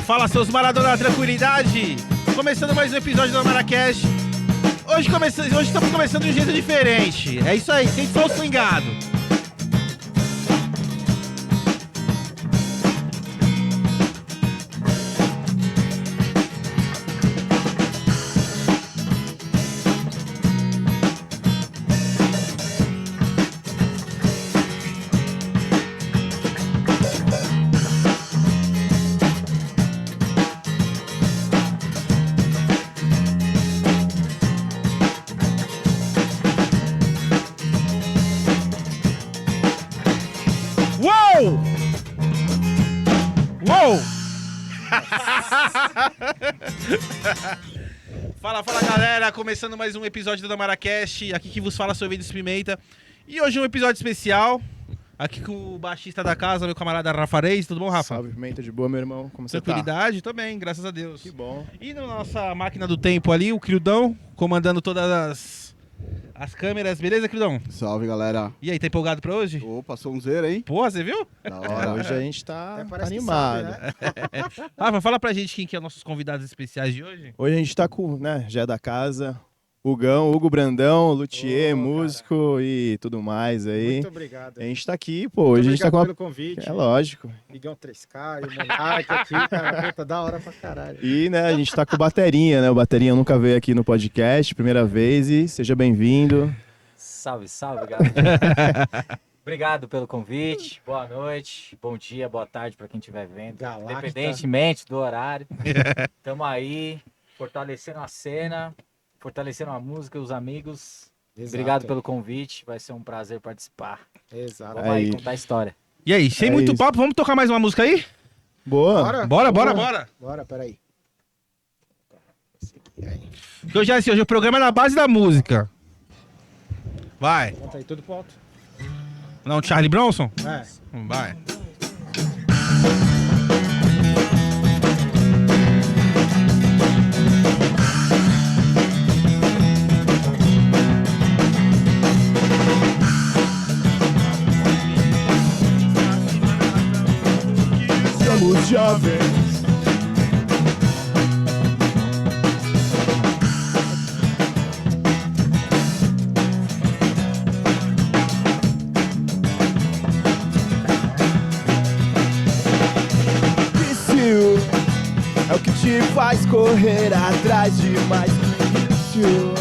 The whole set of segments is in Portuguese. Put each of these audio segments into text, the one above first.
Fala, seus maradona da tranquilidade! Começando mais um episódio do Amaracast. Hoje estamos começando de um jeito diferente. É isso aí, sente só o swingado. Uou! Fala galera, começando mais um episódio do Amaracast, aqui que vos fala sobre Vinícius Pimenta. E hoje é um episódio especial, aqui com o baixista da casa, meu camarada Rafa Reis. Tudo bom, Rafa? Salve, Pimenta, de boa, meu irmão, como você tá? Tranquilidade? Tô bem, graças a Deus. Que bom. E na nossa máquina do tempo ali, o Crildão, comandando todas as câmeras, beleza, Crildão? Salve, galera. E aí, tá empolgado pra hoje? Opa, sonzeira, hein? Porra, você viu? Da hora. Hoje a gente tá parece que animado. sabe, né? Rafa, fala pra gente quem que é nossos convidados especiais de hoje. Hoje a gente tá com, né, já é da casa, Hugo Brandão, luthier, Ô, músico e tudo mais aí. Muito obrigado. A gente tá aqui, pô, hoje a gente tá com pelo uma... convite. É lógico. Miguel 3K e o Monark aqui, cara. Puta, da hora pra caralho. E, né, a gente tá com o Baterinha, né, o Baterinha nunca veio aqui no podcast, primeira vez, e seja bem-vindo. Salve, salve, galera. Obrigado pelo convite. Boa noite, bom dia, boa tarde para quem estiver vendo. Galacta. Independentemente do horário. Tamo aí, fortalecendo a cena, fortalecendo a música, os amigos. Exato. Obrigado pelo convite, vai ser um prazer participar. Exato. Vamos aí Aí. contar a história. E aí, sem É muito isso. papo, vamos tocar mais uma música aí? Boa. Bora. Bora, peraí. Porque hoje o programa é na base da música. Vai. Conta aí, tudo pro alto. Não, Charlie Bronson? É. Vai. Somos jovens. Vício é o que te faz correr atrás de mais vício.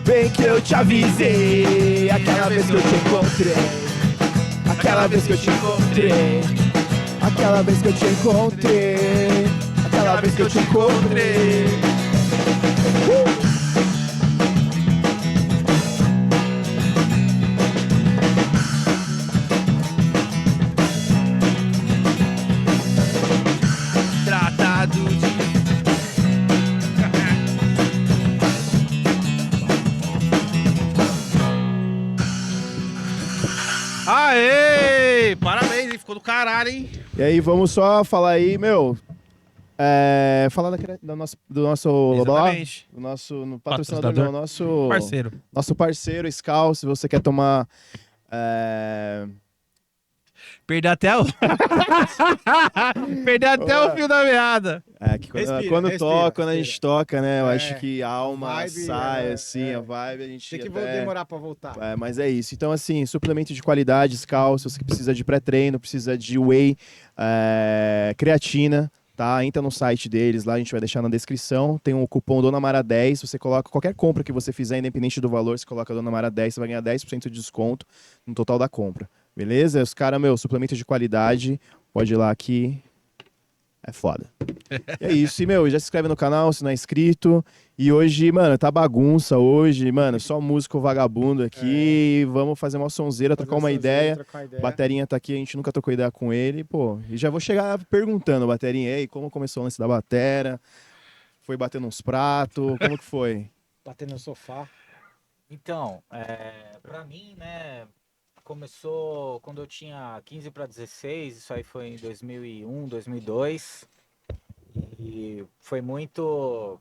Bem que eu te avisei aquela vez que eu te encontrei. Aquela vez que eu te encontrei. Aquela vez que eu te encontrei. Aquela vez que eu te encontrei. Tratado de... Aê! Parabéns, hein? Ficou do caralho, hein? E aí, vamos só falar aí, meu. Falar do nosso Exatamente. do nosso patrocinador, Patrocinador. não, Parceiro. nosso parceiro Scal, se você quer tomar Perdeu até o... Perdeu até o fio da meada. que Respira, quando respira, quando a gente respira. toca, né, eu É, acho que a alma vibe, sai, é, assim, é. a vibe, a gente Tem que até... demorar pra voltar. Mas é isso. Então, assim, suplemento de qualidade, Scal, se você precisa de pré-treino, precisa de whey, creatina, tá? Entra no site deles, lá a gente vai deixar na descrição. Tem um cupom DONAMARA10, você coloca qualquer compra que você fizer, independente do valor, você coloca DONAMARA10, você vai ganhar 10% de desconto no total da compra. Beleza? Os caras, suplemento de qualidade, pode ir lá que é foda. E é isso. E, já se inscreve no canal se não é inscrito. E hoje, mano, tá bagunça hoje, mano, só músico vagabundo aqui. Vamos fazer uma sonzeira, trocar uma ideia. Baterinha tá aqui, a gente nunca trocou ideia com ele, pô. E já vou chegar perguntando, Baterinha, ei, como começou o lance da batera? Foi batendo uns pratos? Como que foi? Batendo no sofá. Então, pra mim, né, começou quando eu tinha 15 para 16, isso aí foi em 2001, 2002. E foi muito...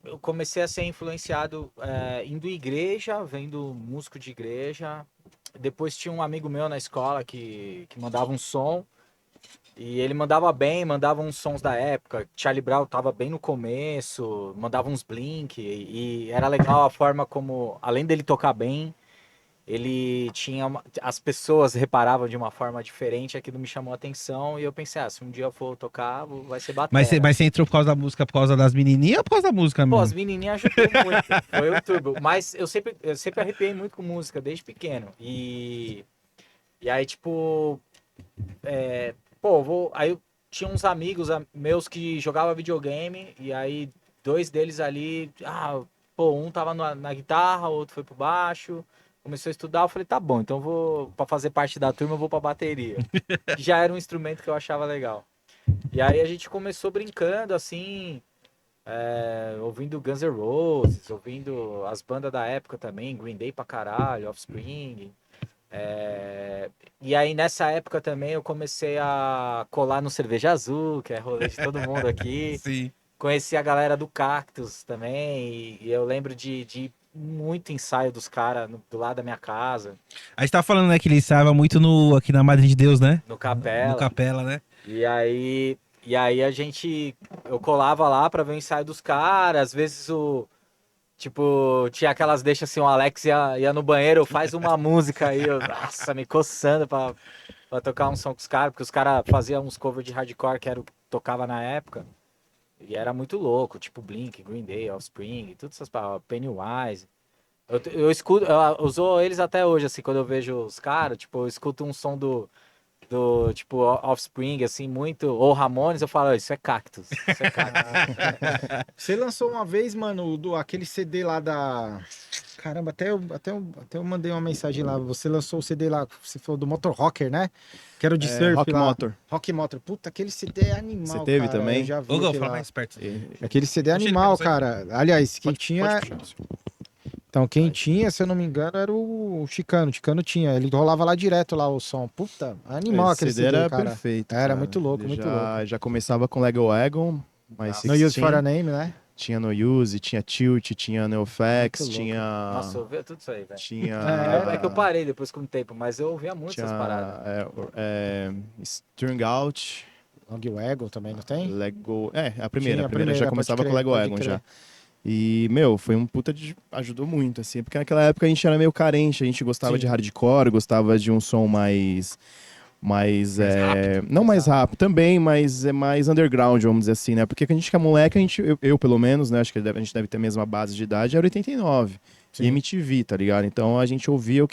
Eu comecei a ser influenciado indo à igreja, vendo músico de igreja. Depois tinha um amigo meu na escola que mandava um som. E ele mandava bem, mandava uns sons da época. Charlie Brown tava bem no começo, mandava uns Blink. E era legal a forma como, além dele tocar bem, ele tinha... As pessoas reparavam de uma forma diferente, aquilo me chamou a atenção. E eu pensei, se um dia eu for tocar, vai ser batera. Mas você entrou por causa da música, por causa das menininhas ou por causa da música Pô, mesmo? as menininhas ajudou muito. Foi o turbo. Mas eu sempre arrepiei muito com música, desde pequeno. E aí, tipo... Aí eu tinha uns amigos meus que jogavam videogame, e aí 2 deles ali, um tava na guitarra, o outro foi pro baixo, começou a estudar, eu falei, tá bom, então pra fazer parte da turma eu vou pra bateria. Que já era um instrumento que eu achava legal. E aí a gente começou brincando, assim, ouvindo Guns N' Roses, ouvindo as bandas da época também, Green Day pra caralho, Offspring... E aí nessa época também eu comecei a colar no Cerveja Azul, que é rolê de todo mundo aqui. Sim. Conheci a galera do Cactus também, e eu lembro de muito ensaio dos caras do lado da minha casa, A gente tá falando, né, que ele ensaiava muito aqui na Madre de Deus, né? no Capela. No Capela, né? E aí eu colava lá pra ver o ensaio dos caras, às vezes tinha aquelas deixas assim, o Alex ia no banheiro, faz uma música aí, nossa, me coçando pra tocar um som com os caras, porque os caras faziam uns covers de hardcore, que era o que tocava na época, e era muito louco, tipo Blink, Green Day, Offspring, todas essas palavras, Pennywise. Eu escuto, eu uso eles até hoje, assim, quando eu vejo os caras, tipo, eu escuto um som do tipo Offspring, assim, muito, ou Ramones, eu falo, isso é Cactus, isso é Cactus. Você lançou uma vez, mano, aquele CD lá da... Caramba, até eu mandei uma mensagem lá. Você lançou o CD lá, você falou do Motor Rocker, né? Que era o de surf Rock lá. Motor. Rock Motor. Puta, aquele CD é animal, Você teve cara. também? Eu já vi Ô, Gol, aquele fala lá. mais perto. Aquele CD é Puxa ele animal, pra você. cara. Aliás, quem tinha... Pode puxar. Então, quem tinha, se eu não me engano, era o Chicano. O Chicano tinha. Ele rolava lá direto lá o som. Puta, animal Esse aquele CD CD, era cara. perfeito. Era cara. muito louco, Ele muito já começava com Lego Wagon, mas No Use for a Name, né? tinha No Use, tinha Tilt, tinha NeoFX, Muito louco. tinha... Nossa, eu ouvia tudo isso aí, velho. Tinha... É que eu parei depois com o tempo, mas eu ouvia muito tinha essas paradas. Strung Out, Long Wagon também, não tem? Lego... a Tinha, primeira a primeira, já pode começava com crer, Lego pode Wagon crer. já. E, meu, foi um puta de... ajudou muito, assim, porque naquela época a gente era meio carente, a gente gostava Sim. de hardcore, gostava de um som mais não mais rápido também, mas é mais underground, vamos dizer assim, né? Porque quando a gente que é moleque, eu pelo menos, né? Acho que a gente deve ter a mesma base de idade, era 89. Sim. E MTV, tá ligado? Então a gente ouvia o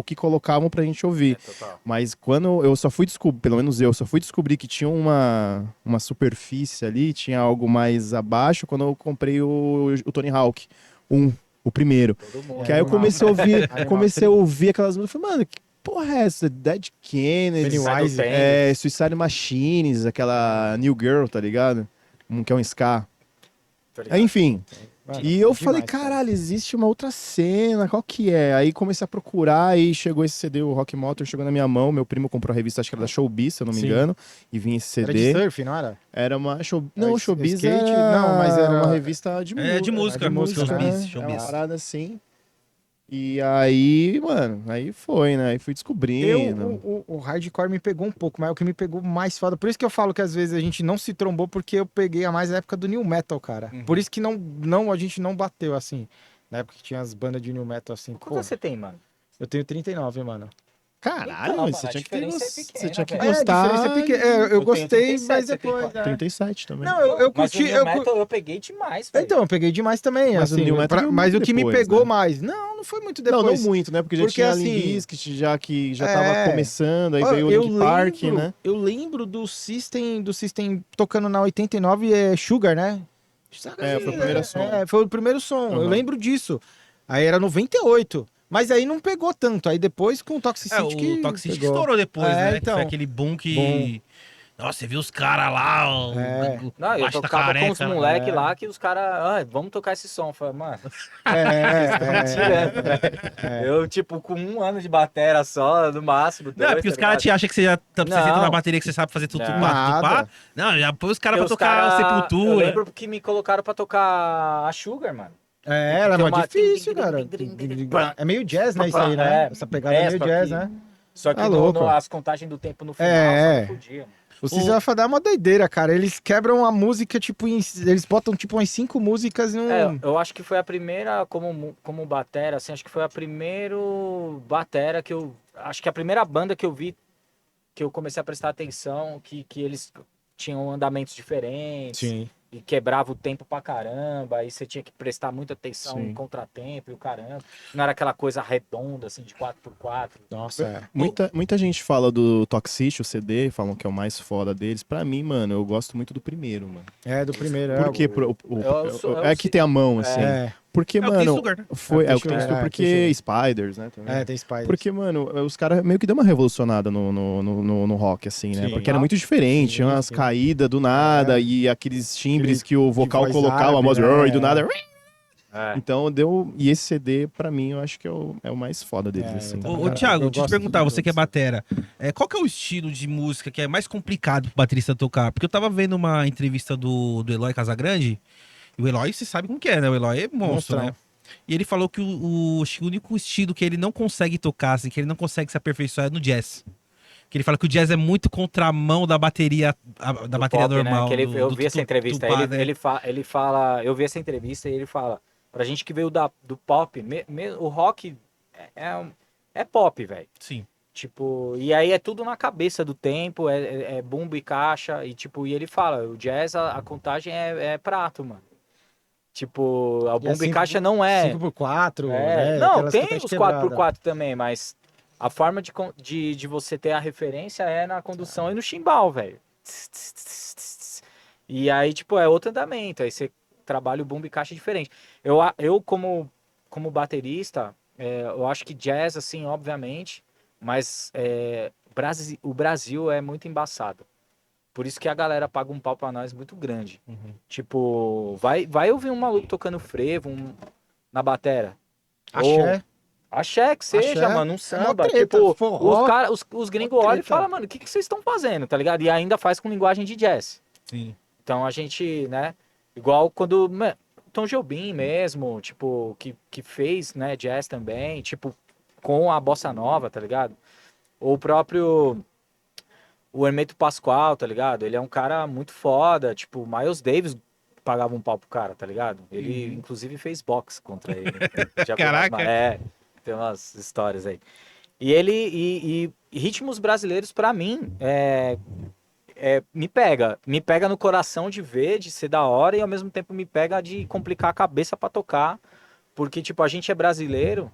que colocavam pra gente ouvir. Total. Mas quando eu só fui descobrir, pelo menos eu só fui descobrir que tinha uma superfície ali, tinha algo mais abaixo, quando eu comprei o Tony Hawk, o primeiro. Todo mundo. Que aí eu Animal. comecei a ouvir, Animal. comecei a ouvir aquelas músicas, falei, mano, que porra é essa? Dead Kennedy, Pennywise. Suicide Machines, aquela New Girl, tá ligado? Que é um ska. Tá ligado? Enfim. Mano, E eu demais, falei, cara. caralho, existe uma outra cena, qual que é? Aí comecei a procurar e chegou esse CD, o Rock Motor, chegou na minha mão. Meu primo comprou a revista, acho que era da Showbiz, se eu não me Sim. engano. E vinha esse Era de CD. surf, não era? Era uma Não, Era Showbiz skate? era... Não, mas era- uma revista de música. É, de música, Showbiz, Showbiz, É Showbiz. uma parada assim. E aí, mano, aí foi, né? Aí fui descobrindo. O hardcore me pegou um pouco, mas o que me pegou mais foda. Por isso que eu falo que às vezes a gente não se trombou, porque eu peguei a mais a época do New Metal, cara. Uhum. Por isso que a gente não bateu assim. Na época que tinha as bandas de New Metal assim. Pô, Quanto você tem, mano? eu tenho 39, mano. Caralho, Então, mas mano, você a tinha que ter diferença é você pequena, tinha que velho. gostar. a diferença é pequena. Eu tenho gostei, 37, mas você tem depois. quanto? 37 também. Não, eu Mas curti. o New Metal eu peguei demais, velho. Então, eu peguei demais também. Mas o assim, New Metal veio mas o muito que me depois, pegou né? mais. Não foi muito Não, depois. não muito, né? Porque já Porque, tinha assim, Limp Bizkit, que já tava é. começando, aí Ó, veio o Linkin Park, né? Eu lembro do System tocando na 89, Sugar, né? É, foi o primeiro som. Foi o primeiro som, eu Uhum. lembro disso. Aí era 98, mas aí não pegou tanto. Aí depois com o Toxicity O que Toxicity pegou. estourou depois, É, né? Que então. foi aquele boom que... Nossa, você viu os caras lá, ó, É. Não, eu baixo da tocava com os careca, né? moleques lá que os caras, vamos tocar esse som. Eu falei, mano, É. tirando. Eu, tipo, com 1 ano de batera só, no máximo. Não, é porque os caras te acham que você já você Não. senta na bateria que você sabe fazer tudo Não. tupá. Nada. Não, já põe os caras pra Os tocar cara- Eu Sepultura. lembro que me colocaram pra tocar a Sugar, mano. Era Tem mais uma- difícil, cara. É meio jazz, né? Isso aí, né? É, Essa pegada é meio só jazz, que- né? Só que Tá louco. as contagens do tempo no final É. só me fudia. O System of a Down é uma doideira, cara. Eles quebram a música, tipo, eles botam, tipo, umas 5 músicas num... Eu acho que foi a primeira, como batera, assim, acho que foi a primeira batera que eu... Acho que a primeira banda que eu vi, que eu comecei a prestar atenção, que eles tinham andamentos diferentes. Sim. E quebrava o tempo pra caramba, aí você tinha que prestar muita atenção Sim. em contratempo e o caramba. Não era aquela coisa redonda, assim, de 4x4. Nossa, é. Muita gente fala do Toxicity, o CD, falam que é o mais foda deles. Pra mim, mano, eu gosto muito do primeiro, mano. É, do primeiro. Porque eu é que tem a mão, assim. É, Porque, É o que tem mano, sugar, né? foi, é o que tem tem sugar, sugar, tem porque sugar. Spiders, né? Também. tem Spiders. Porque, mano, os caras meio que deu uma revolucionada no rock, assim, né? Sim. Porque era muito diferente, Sim, tinha umas sim. caídas do nada É. e aqueles timbres Aquele que o vocal voz colocava, árabe, a voz, né? e do nada... É. Então deu... E esse CD, pra mim, eu acho que é o mais foda deles, É, assim. eu Ô, também. Thiago, Eu deixa eu te gosto perguntar, de você que é todos. batera, qual que é o estilo de música que é mais complicado pro baterista tocar? Porque eu tava vendo uma entrevista do Eloy Casagrande, e o Eloy, você sabe como que é, né? O Eloy é monstro, Monstrão. né? E ele falou que acho que o único estilo que ele não consegue tocar, assim, que ele não consegue se aperfeiçoar é no jazz. Que ele fala que o jazz é muito contramão da bateria, da Do bateria pop, né? normal. Que do eu vi essa entrevista, tupá, né? ele fala, eu vi essa entrevista e ele fala, pra gente que veio do pop, o rock é pop, velho. Sim. Tipo, e aí é tudo na cabeça do tempo, é bumbo e caixa, e tipo, e ele fala, o jazz, a contagem é prato, mano. Tipo, a bumbo e caixa não é... 5x4, Não, aquelas tem contagem os quebrada. 4x4 também, mas a forma de você ter a referência é na condução e no chimbal, velho. E aí, tipo, é outro andamento, aí você trabalha o bumbo e caixa diferente. Eu como baterista, eu acho que jazz, assim, obviamente, mas o Brasil é muito embaçado. Por isso que a galera paga um pau pra nós muito grande. Tipo, vai ouvir um maluco tocando frevo na batera. Axé. Axé que seja, Axé. mano, um É samba. mó treta, Tipo, forró. os gringos olham e treta. falam, mano, o que vocês estão fazendo, tá ligado? E ainda faz com linguagem de jazz. Sim. Então a gente, né, igual quando Tom Jobim mesmo, tipo, que fez, né, jazz também, tipo, com a bossa nova, tá ligado? Ou o próprio o Hermeto Pascoal, tá ligado? Ele é um cara muito foda, tipo, Miles Davis pagava um pau pro cara, tá ligado? Ele, inclusive, fez boxe contra ele. Já viu Caraca. tem umas histórias aí. E ele, e ritmos brasileiros, pra mim, me pega no coração de ver, de ser da hora, e ao mesmo tempo me pega de complicar a cabeça pra tocar, porque, tipo, a gente é brasileiro,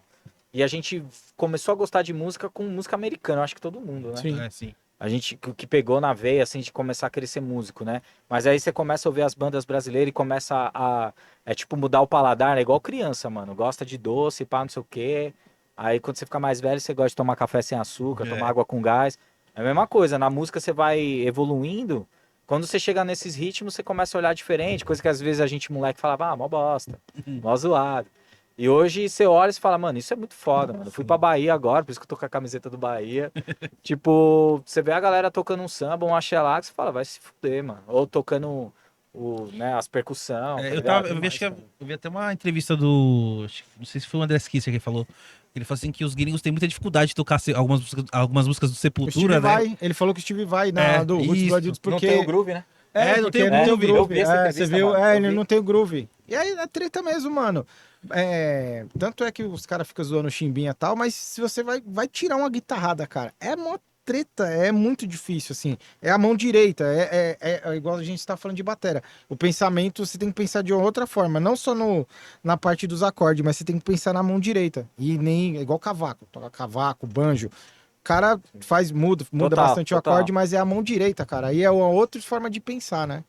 e a gente começou a gostar de música com música americana, eu acho que todo mundo, né? Sim. Sim. A gente que pegou na veia, assim, de começar a querer ser músico, né? Mas aí você começa a ouvir as bandas brasileiras e começa tipo, mudar o paladar, né? Igual criança, mano. Gosta de doce, pá, não sei o quê. Aí quando você fica mais velho, você gosta de tomar café sem açúcar, tomar água com gás. É a mesma coisa, na música você vai evoluindo. Quando você chega nesses ritmos, você começa a olhar diferente. Coisa que às vezes a gente, moleque, falava, mó bosta, mó zoado. E hoje você olha e fala, mano, isso é muito foda, mano. Eu fui pra Bahia agora, por isso que eu tô com a camiseta do Bahia. Tipo, você vê a galera tocando um samba, um axé lá, que você fala, vai se fuder, mano. Ou tocando as percussão. tá ligado? Eu vi, acho que eu vi até uma entrevista do. Não sei se foi o André Kisser que falou. Ele falou assim que os gringos têm muita dificuldade de tocar algumas músicas do O Steve Sepultura, né? Vai, ele falou que o Steve vai do Roots isso. Blood porque... Não tem o groove, né? Não porque tem o groove. Eu vi essa você entrevista, viu? mano. Eu Ele vi. não tem o groove. E aí é treta mesmo, mano. Tanto é que os caras ficam zoando chimbinha e tal, mas se você vai tirar uma guitarrada, cara, é mó treta, é muito difícil, assim. É a mão direita, é igual a gente tá falando de batera. O pensamento, você tem que pensar de outra forma, não só na parte dos acordes, mas você tem que pensar na mão direita. E nem, é igual cavaco, toca cavaco, banjo. O cara muda Total, bastante o total. acorde, mas é a mão direita, cara. Aí é uma outra forma de pensar, né?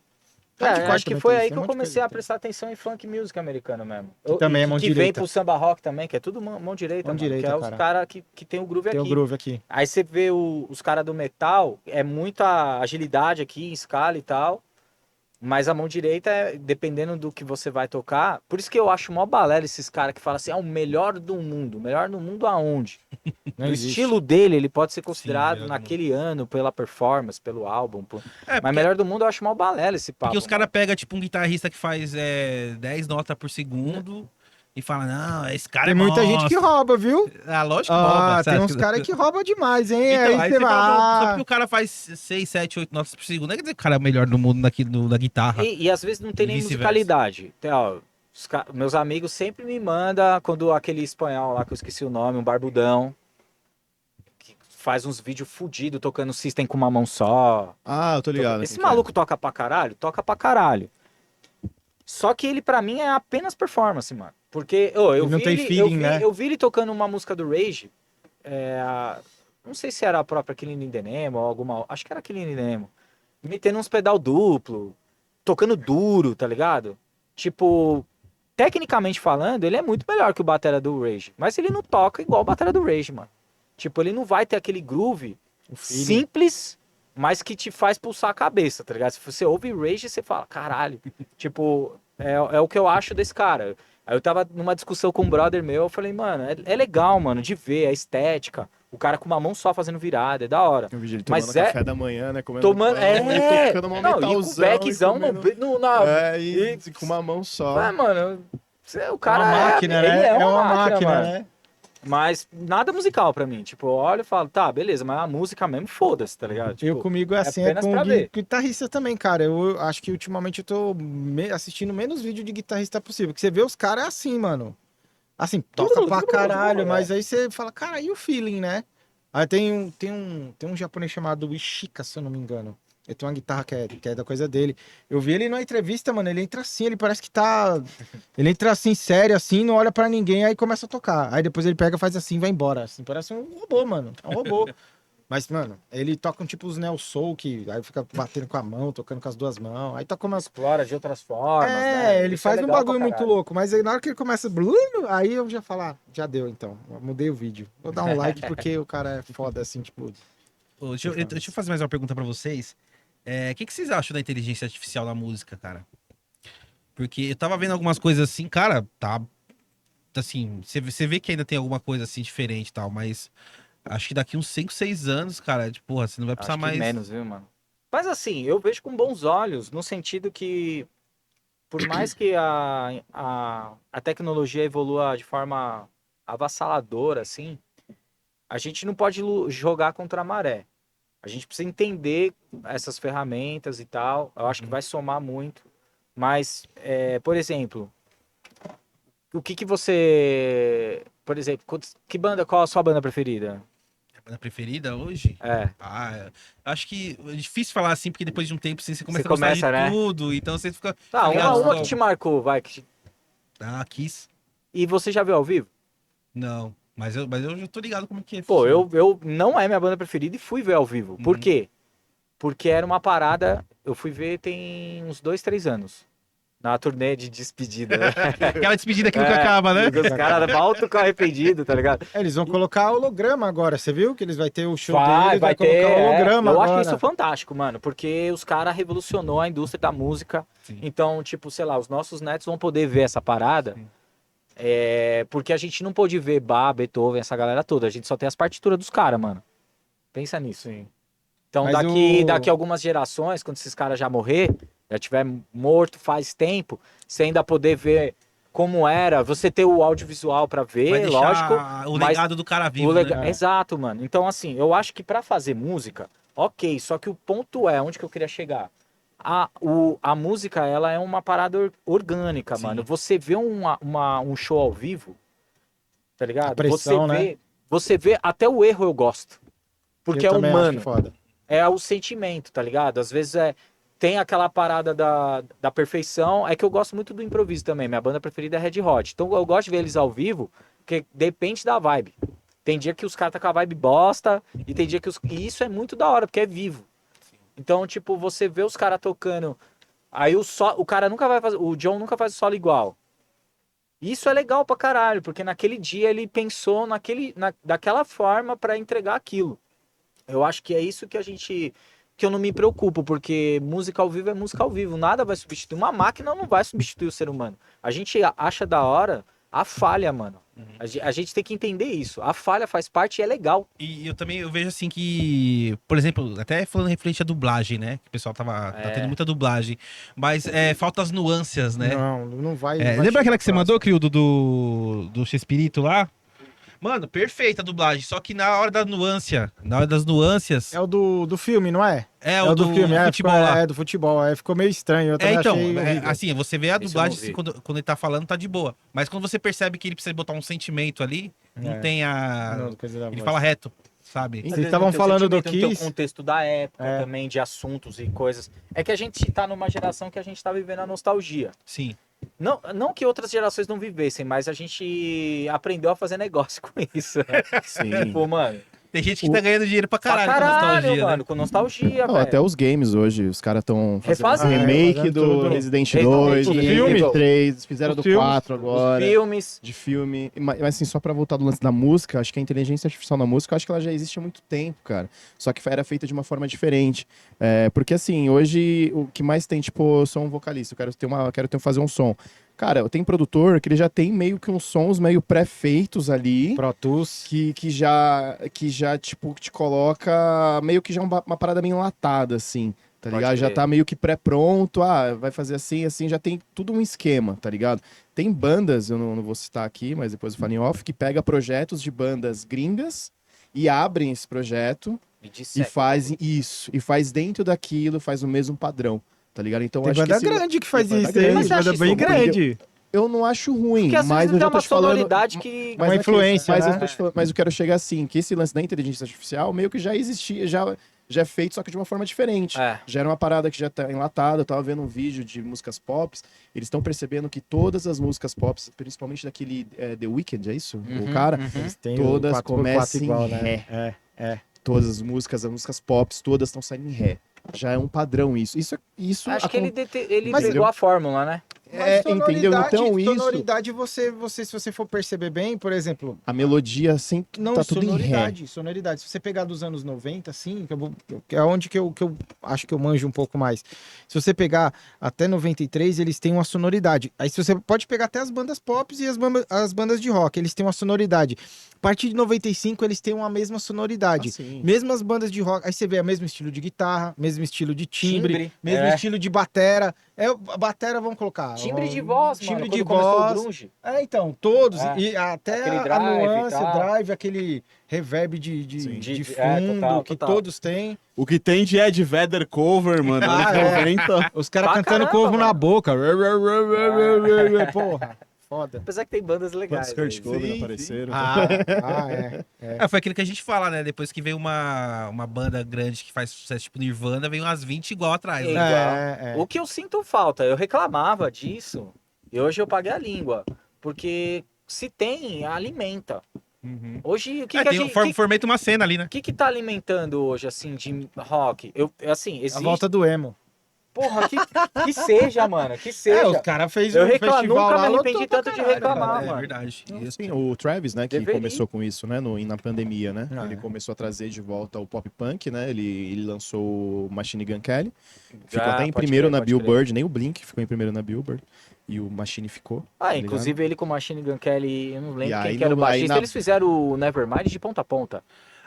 Hardcore Acho que também foi tem aí isso, que eu tem um monte de comecei coisa a que tem. prestar atenção em funk music americano mesmo. também é mão que direita. vem pro samba rock também, que é tudo mão direita, Mão mano, direita, que é os cara. caras que tem o groove Tem aqui. o groove aqui. Aí você vê os caras do metal, é muita agilidade aqui, escala e tal. Mas a mão direita, dependendo do que você vai tocar. Por isso que eu acho mó balela esses caras que falam assim, o melhor do mundo. O melhor do mundo aonde? Não O existe. estilo dele, ele pode ser considerado melhor do naquele ano, pela performance, pelo álbum. Mas Porque, melhor do mundo eu acho mó balela esse papo. porque os caras mano. pegam, tipo, um guitarrista que faz 10 notas por segundo e fala, não, esse cara Tem é muita gente que monstro. rouba, viu? Ah, lógico que rouba. Ah, você tem acha uns que- caras que roubam demais, hein? Então, aí você você fala, só vai. porque o cara faz 6, 7, 8 notas por segundo, não quer dizer que o cara é o melhor do mundo na guitarra. E às vezes não tem E nem vice-versa. musicalidade. Então, ó, meus amigos sempre me mandam quando aquele espanhol lá que eu esqueci o nome, um barbudão, que faz uns vídeos fudidos tocando System com uma mão só. Ah, eu tô ligado. Esse quem que é. maluco toca pra caralho? Toca pra caralho. Só que ele, pra mim, é apenas performance, mano. Porque eu Ele não vi tem ele, feeling, né? eu vi ele tocando uma música do Rage. Não sei se era a própria Killing in the Name ou alguma. Acho que era Killing in the Name. Metendo uns pedal duplo, tocando duro, tá ligado? Tipo, tecnicamente falando, ele é muito melhor que o batera do Rage. Mas ele não toca igual o batera do Rage, mano. Tipo, ele não vai ter aquele groove feeling. simples, mas que te faz pulsar a cabeça, tá ligado? Se você ouve Rage, você fala, caralho. Tipo, é o que eu acho desse cara. Aí eu tava numa discussão com um brother meu, eu falei, mano, é legal, mano, de ver a estética. O cara com uma mão só fazendo virada, é da hora. Eu vi ele Mas tomando é- café da manhã, né? Comendo Tomando. pão, e tocando uma Não, e com metalzão. o backzão e comendo- e com uma mão só. É, mano. O cara é uma máquina, ele né? é uma máquina, mano. né? Mas nada musical pra mim. Tipo, eu olho e falo, tá, beleza, mas a música mesmo, foda-se, tá ligado? Tipo, Eu comigo é assim, é apenas com pra ver. guitarrista também, cara. Eu acho que ultimamente eu tô assistindo menos vídeo de guitarrista possível. Porque você vê os caras é assim, mano. Assim, toca pra caralho, mas aí você fala, cara, e o feeling, né? Aí tem um japonês chamado Ishika, se eu não me engano. Ele tem uma guitarra que é da coisa dele. Eu vi ele numa entrevista, mano, ele entra assim, ele parece que tá... Ele entra assim, sério, assim, não olha pra ninguém, aí começa a tocar. Aí depois ele pega, faz assim, vai embora. Assim, parece um robô, mano. É um robô. Mas, mano, ele toca tipo os Neo Soul, que aí fica batendo com a mão, tocando com as duas mãos. Aí toca umas... Explora de outras formas, né? ele Isso faz um legal bagulho pra muito caralho. louco. Mas aí na hora que ele começa... Aí eu já falo, já deu então. Eu mudei o vídeo. Vou dar um like porque o cara é foda, assim, tipo... Ô, deixa eu fazer mais uma pergunta pra vocês. O que vocês acham da inteligência artificial na música, cara? Porque eu tava vendo algumas coisas assim, cara, tá. Assim, você vê que ainda tem alguma coisa assim diferente e tal, mas acho que daqui uns 5, 6 anos, cara, tipo, porra, você não vai precisar Acho que mais. menos, viu, mano? Mas assim, eu vejo com bons olhos, no sentido que, por mais que a tecnologia evolua de forma avassaladora, assim, a gente não pode jogar contra a maré. A gente precisa entender essas ferramentas e tal. Eu acho que vai somar muito. Mas, por exemplo, o que você... Por exemplo, qual a sua banda preferida? A banda preferida hoje? É. Acho que é difícil falar assim, porque depois de um tempo assim, você começa Você a gostar começa, de né? tudo, então você fica. Tá, ligado? uma que te marcou, vai. Kiss. E você já viu ao vivo? Não. Mas eu já tô ligado como que é. Pô, funciona. eu não é minha banda preferida e fui ver ao vivo. Por Uhum. quê? Porque era uma parada. Eu fui ver tem uns 2, 3 anos. Na turnê de despedida. Né? Aquela despedida que nunca acaba, né? Os caras voltam com arrependido, tá ligado? Eles vão colocar holograma agora, você viu? Que eles vai ter o show Vai deles, vai ter. colocar holograma Eu agora. acho isso fantástico, mano. Porque os caras revolucionou a indústria da música. Sim. Então, tipo, sei lá, os nossos netos vão poder ver essa parada. Sim. Porque a gente não pôde ver Bach, Beethoven, essa galera toda. A gente só tem as partituras dos caras, mano. Pensa nisso. Sim. Então, Mas daqui a algumas gerações, quando esses caras já morrer, já tiver morto faz tempo, você ainda poder ver como era, você ter o audiovisual pra Vai ver, deixar lógico. o mas legado do cara vivo, o lega- né? Exato, mano. Então, assim, eu acho que pra fazer música, ok, só que o ponto é, onde que eu queria chegar? A música, ela é uma parada orgânica, Sim. mano. Você vê um show ao vivo, tá ligado? A pressão, Você vê, até o erro eu gosto. Porque Eu é também acho humano. foda. É o sentimento, tá ligado? Às vezes tem aquela parada da perfeição. É que eu gosto muito do improviso também. Minha banda preferida é Red Hot. Então eu gosto de ver eles ao vivo, porque depende da vibe. Tem dia que os caras tá com a vibe bosta, e tem dia que e isso é muito da hora, porque é vivo. Então, tipo, você vê os caras tocando. Aí o cara nunca vai fazer. O John nunca faz o solo igual. Isso é legal pra caralho, porque naquele dia ele pensou daquela forma pra entregar aquilo. Eu acho que é isso que eu não me preocupo, porque música ao vivo é música ao vivo, nada vai substituir. Uma máquina não vai substituir o ser humano. A gente acha da hora a falha, mano. A gente tem que entender isso. A falha faz parte e é legal. E eu vejo assim que, por exemplo, até falando referente à dublagem, né? Que o pessoal tá tendo muita dublagem. Mas falta as nuances, né? Não vai. Lembra aquela que você mandou, Criudo, do Chespirito lá? Mano, perfeita a dublagem. Só que na hora das nuances. É o do filme, não é? É o do filme, futebol ficou, lá. É, do futebol. Ficou meio estranho. Eu também Então, achei horrível. assim, você vê a Esse eu dublagem não vi. assim, quando ele tá falando, tá de boa. Mas quando você percebe que ele precisa botar um sentimento ali, não tem a. Não, coisa da Ele voz. fala reto, sabe? Às Vocês vezes estavam não tem o falando do sentimento, não tem Kiss. o contexto da época É. também, de assuntos e coisas. É que a gente tá numa geração que a gente tá vivendo a nostalgia. Sim. Não que outras gerações não vivessem, mas a gente aprendeu a fazer negócio com isso. Sim. Tipo, mano, Tem gente que tá ganhando dinheiro pra pra caralho, com caralho, nostalgia, mano, né? com nostalgia, Não, velho. até os games hoje, os caras estão fazendo Refazendo, remake fazendo do tudo. Resident Resident 2, do Evil. Resident 3, fizeram Os do filmes. 4 agora. Os filmes. De filme. Mas assim, só pra voltar do lance da música, acho que a inteligência artificial na música, acho que ela já existe há muito tempo, cara. Só que era feita de uma forma diferente. Porque assim, hoje o que mais tem, tipo, eu sou um vocalista, eu quero fazer um som. Cara, tem produtor que ele já tem meio que uns sons meio pré-feitos ali. Pro Tools. Que já, tipo, te coloca meio que já uma parada meio enlatada, assim, tá Pode ligado? Já crer. tá meio que pré-pronto, vai fazer assim, já tem tudo um esquema, tá ligado? Tem bandas, eu não vou citar aqui, mas depois eu falo em off, que pega projetos de bandas gringas e abrem esse projeto e faz isso, e faz dentro daquilo, faz o mesmo padrão, tá ligado? Então Tem acho banda que grande que faz tem isso. banda Tem grande. banda Mas você bem acha isso grande. eu não acho ruim, Porque às mas vezes eu tem já tô uma te falando... sonoridade que... Uma influência, Mas, né? mas eu quero chegar assim, que esse lance da inteligência artificial meio que já existia, já é feito, só que de uma forma diferente. É. Já era uma parada que já tá enlatada, eu tava vendo um vídeo de músicas pop, eles estão percebendo que todas as músicas pop, principalmente daquele The Weeknd, é isso? O cara, Eles têm todas o 4x4 começam igual, em né? todas as músicas pop, todas estão saindo em ré. Já é um padrão isso. Isso Acho que ele Mas pegou a fórmula, né? entendeu? Então isso, Sonoridade, você, se você for perceber bem, por exemplo, a melodia sempre não, tá tudo em ré. sonoridade. Se você pegar dos anos 90, assim, que é onde que eu acho que eu manjo um pouco mais. Se você pegar até 93, eles têm uma sonoridade. Aí se você pode pegar até as bandas pop e as bandas de rock, eles têm uma sonoridade. A partir de 95, eles têm uma mesma sonoridade. Assim. Mesmo as bandas de rock, aí você vê o mesmo estilo de guitarra, mesmo estilo de timbre, mesmo é. estilo de batera. A batera, vamos colocar. Timbre de voz, timbre mano. de Quando começou voz. o grunge. Então, todos. É. E até Aquele a drive e nuance, o tal. drive, aquele reverb de De- fundo total, que total. todos têm. O que tem de Ed Vedder cover, mano, anos Ah, é. 90. Os caras Pra cantando caramba, com ovo na mano. boca. Porra, foda. Apesar que tem bandas legais. Kurt aí. Cobain Sim, apareceram. Foi aquilo que a gente fala, né? Depois que veio uma banda grande que faz sucesso tipo Nirvana, vem umas 20 igual atrás, É. né? O que eu sinto falta, eu reclamava disso e hoje eu paguei a língua. Porque se tem, alimenta. Hoje, o que, que a tem gente. formenta uma cena ali, né? O que tá alimentando hoje, assim, de rock? Assim, A existe... volta do emo. Porra, que seja, mano, que seja. os caras fez Eu um reclamo, festival nunca lá, me lotou arrependi pra tanto de caralho, reclamar, cara. É mano. verdade. Isso. Sim, o Travis, né, que Deveria. começou com isso, né, na pandemia, né? Ah, ele é. começou a trazer de volta o pop punk, né? Ele lançou o Machine Gun Kelly. Ficou Ah, até em pode primeiro crer, na pode crer. Billboard, nem o Blink ficou em primeiro na Billboard. E o Machine ficou. Ah, tá inclusive ele com o Machine Gun Kelly, eu não E lembro aí quem que era o no- aí baixista, na- eles fizeram o Nevermind de ponta a ponta.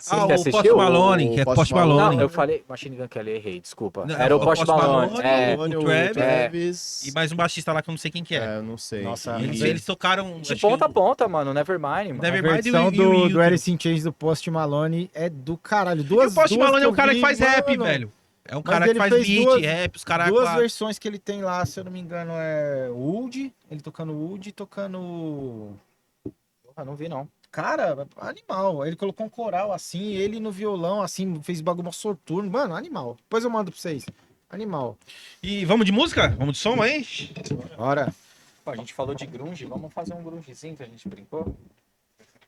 Ah, Você o assistiu? Post Malone, que é O Post Post Malone. Malone. Não, eu falei Machine Gun Kelly, errei, desculpa. Não, Era o Post Malone. o Travis. Travis. E mais um baixista lá que eu não sei quem que é. Eu não sei. Nossa, E- Eles tocaram... De acho ponta a que ponta, mano, Nevermind, mano. Nevermind. A versão e o do Alice in Chains do Post Malone é do caralho. E o Post Malone é um cara que faz rap, velho. É um Mas cara que ele faz fez beat, rap, os caras... Duas versões que ele tem lá, se eu não me engano, é Wood, ele tocando Wood e tocando... Porra, não vi, não. Cara, animal. Ele colocou um coral assim, ele no violão, assim, fez bagulho mó sorturno. Mano, animal. Depois eu mando pra vocês. Animal. E vamos de música? Vamos de som aí? Bora. Pô, a gente falou de grunge, vamos fazer um grungezinho que a gente brincou? O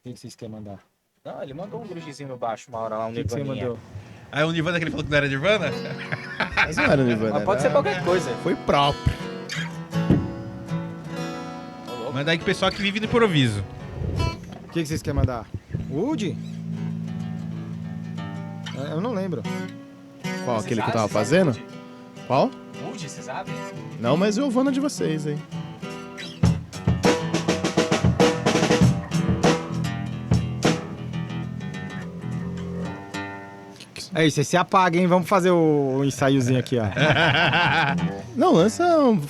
que vocês querem mandar? Não, ele mandou um grungezinho no baixo uma hora lá, um O que você Nirvaninha. mandou? Aí o Nirvana, que ele falou que não era Nirvana? Mas não era Nirvana. Mas pode ser qualquer coisa. Foi próprio. Manda aí que o pessoal que vive no improviso. O que vocês querem mandar? Wood? Eu não lembro. Qual? Aquele que eu tava fazendo? Qual? Wood, você sabe? Não, mas eu vou na de vocês, hein? É isso, aí se apaga, hein? Vamos fazer o ensaiozinho aqui, ó. Não,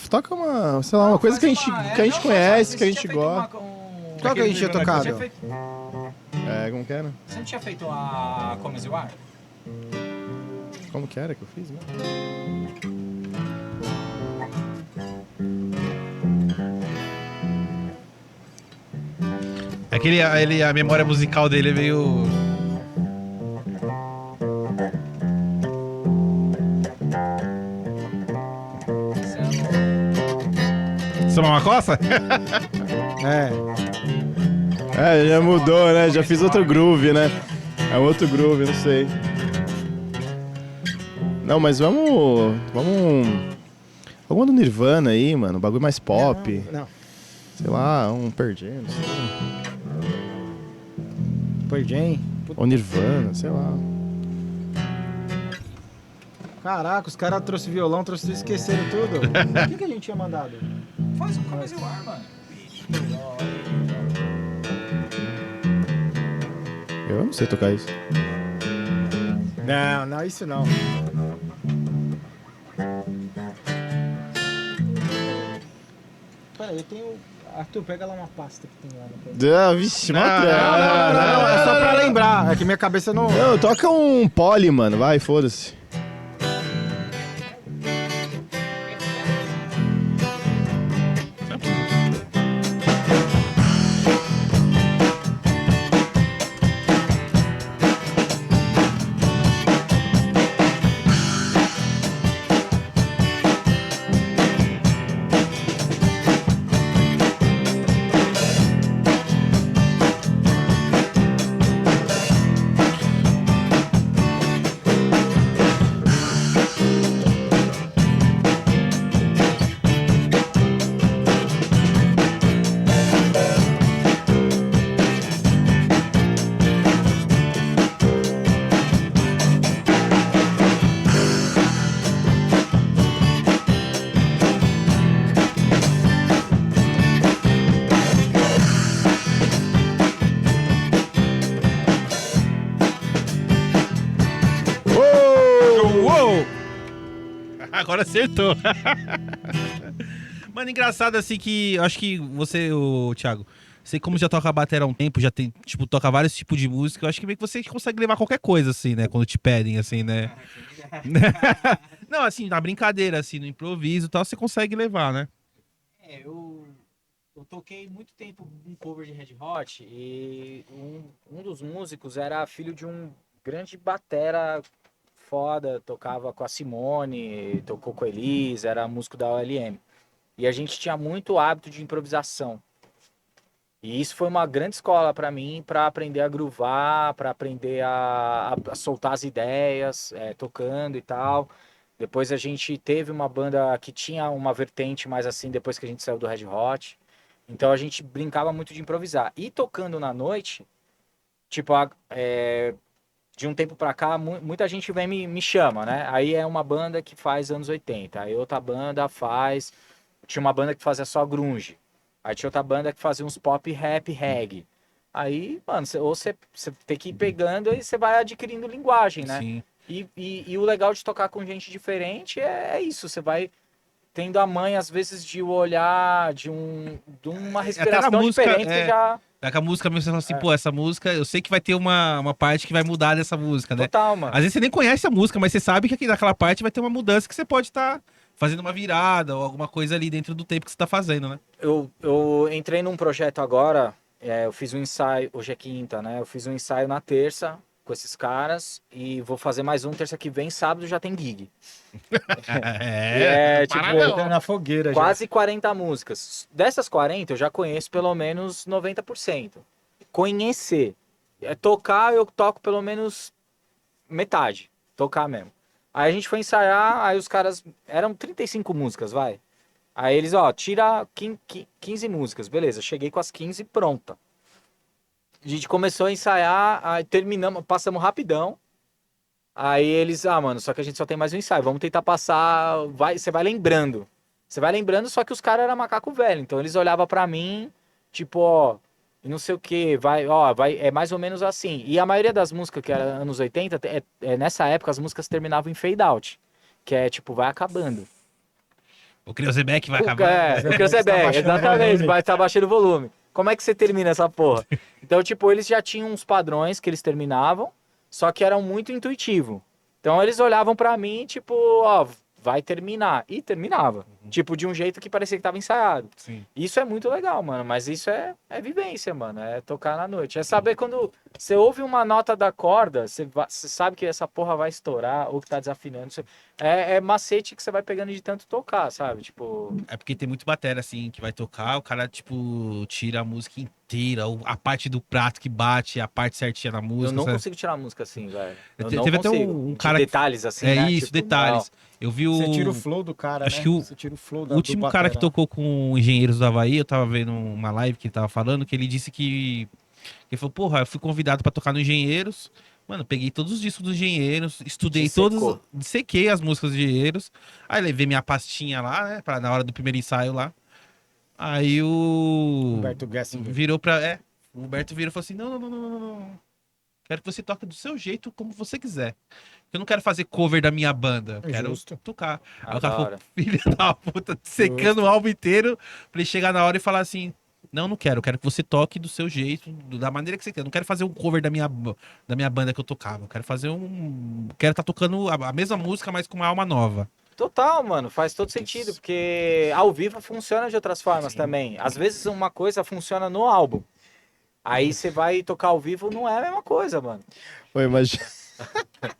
toca uma, sei lá, uma coisa que a gente conhece, que a gente gosta. Qual que a gente tinha tocado? Como que era? Você não tinha feito a Come As You Are? Como que era que eu fiz, né? A memória musical dele é meio... Samba uma coça? Já mudou, né? Já fiz outro groove, né? É outro groove, não sei. Não, mas vamos do Nirvana aí, mano. Um bagulho mais pop. Não. Sei lá, um Pearl Jam, não sei. Pearl Jam. Ou Nirvana, sei lá. Caraca, os caras trouxeram violão, esqueceram tudo. O que a gente tinha mandado? Faz um Come As You Are, mano. Eu não sei tocar isso. Não, isso não. Peraí, eu tenho... Arthur, pega lá uma pasta que tem lá no... Vixe, Não, Não, é só pra lembrar. É que minha cabeça não... Não, toca um Poly, mano. Vai, foda-se. Agora acertou. Mano, engraçado assim que eu acho que você, o Thiago, você como já toca bateria há um tempo, já tem, tipo, toca vários tipos de música, eu acho que meio que você consegue levar qualquer coisa, assim, né? Quando te pedem, assim, né? Não, assim, na brincadeira, assim, no improviso e tal, você consegue levar, né? Eu toquei muito tempo um cover de Red Hot e um dos músicos era filho de um grande batera foda, tocava com a Simone, tocou com a Elise, era músico da OLM. E a gente tinha muito hábito de improvisação. E isso foi uma grande escola para mim, para aprender a groovar, para aprender a soltar as ideias, tocando e tal. Depois a gente teve uma banda que tinha uma vertente mais assim, depois que a gente saiu do Red Hot. Então a gente brincava muito de improvisar. E tocando na noite, tipo, de um tempo pra cá, muita gente vem me chama, né? Aí é uma banda que faz anos 80, aí outra banda faz... Tinha uma banda que fazia só grunge. Aí tinha outra banda que fazia uns pop, rap, reggae. Aí, mano, você tem que ir pegando e você vai adquirindo linguagem, né? Sim. E o legal de tocar com gente diferente é isso, você vai tendo a manha, às vezes, de olhar, de uma respiração música, diferente, você já... É que a música mesmo, você fala assim, pô, essa música, eu sei que vai ter uma parte que vai mudar dessa música, né? Total, mano. Às vezes você nem conhece a música, mas você sabe que aqui naquela parte vai ter uma mudança que você pode estar fazendo uma virada ou alguma coisa ali dentro do tempo que você tá fazendo, né? Eu entrei num projeto agora, eu fiz um ensaio, hoje é quinta, né? Eu fiz um ensaio na terça com esses caras e vou fazer mais um terça que vem, sábado já tem gig. Tá na fogueira já. Quase 40 músicas. Dessas 40 eu já conheço pelo menos 90%. Conhecer. Tocar eu toco pelo menos metade. Tocar mesmo. Aí a gente foi ensaiar, aí os caras... Eram 35 músicas, vai. Aí eles, tira 15 músicas. Beleza, cheguei com as 15 pronta. A gente começou a ensaiar, aí terminamos, passamos rapidão. Aí eles, mano, só que a gente só tem mais um ensaio. Vamos tentar passar... Você vai lembrando. Você vai lembrando, só que os caras eram macaco velho. Então eles olhavam pra mim, tipo, e não sei o que, é mais ou menos assim. E a maioria das músicas que era anos 80, nessa época as músicas terminavam em fade out, que é tipo, vai acabando. O Kreuzebeck vai acabar. É, o que você bem, exatamente, vai estar baixando o volume. Como é que você termina essa porra? Então, tipo, eles já tinham uns padrões que eles terminavam, só que eram muito intuitivo. Então eles olhavam pra mim, tipo, ó, vai terminar. E terminava. Tipo, de um jeito que parecia que tava ensaiado. Sim. Isso é muito legal, mano. Mas isso é vivência, mano. É tocar na noite. É saber quando você ouve uma nota da corda, você sabe que essa porra vai estourar ou que tá desafinando. É macete que você vai pegando de tanto tocar, sabe? Tipo. É porque tem muito bateria, assim, que vai tocar, o cara, tipo, tira a música inteira, a parte do prato que bate, a parte certinha da música. Eu não sabe? consigo tirar a música assim, velho. Eu Teve não até consigo. um De cara que- detalhes assim, É né? isso, Tipo, detalhes. Eu vi o. Você tira o flow do cara, Acho né? que o Você tira o flow O último do cara que batera. tocou com Engenheiros do Havaí, eu tava vendo uma live que ele tava falando, que ele disse que. Ele falou, porra, eu fui convidado pra tocar no Engenheiros. Mano, peguei todos os discos dos Engenheiros, estudei todos, Dissecou. dissequei as músicas dos Engenheiros. Aí levei minha pastinha lá, né, na hora do primeiro ensaio lá. Aí o. Humberto Gessinger. Virou pra. O Humberto virou e falou assim: não, não, não, não, não, não. Quero que você toque do seu jeito, como você quiser. Eu não quero fazer cover da minha banda. Eu quero Justo. tocar. Aí Ah, o cara da falou, hora. filha da puta, secando o álbum inteiro pra ele chegar na hora e falar assim: não, não quero. Eu quero que você toque do seu jeito, da maneira que você quer. Eu não quero fazer um cover da minha banda que eu tocava. Eu quero fazer um. Quero estar tocando a mesma música, mas com uma alma nova. Total, mano, faz todo sentido, porque ao vivo funciona de outras formas também. Às vezes uma coisa funciona no álbum. Aí você vai tocar ao vivo, não é a mesma coisa, mano. Pô, imagina,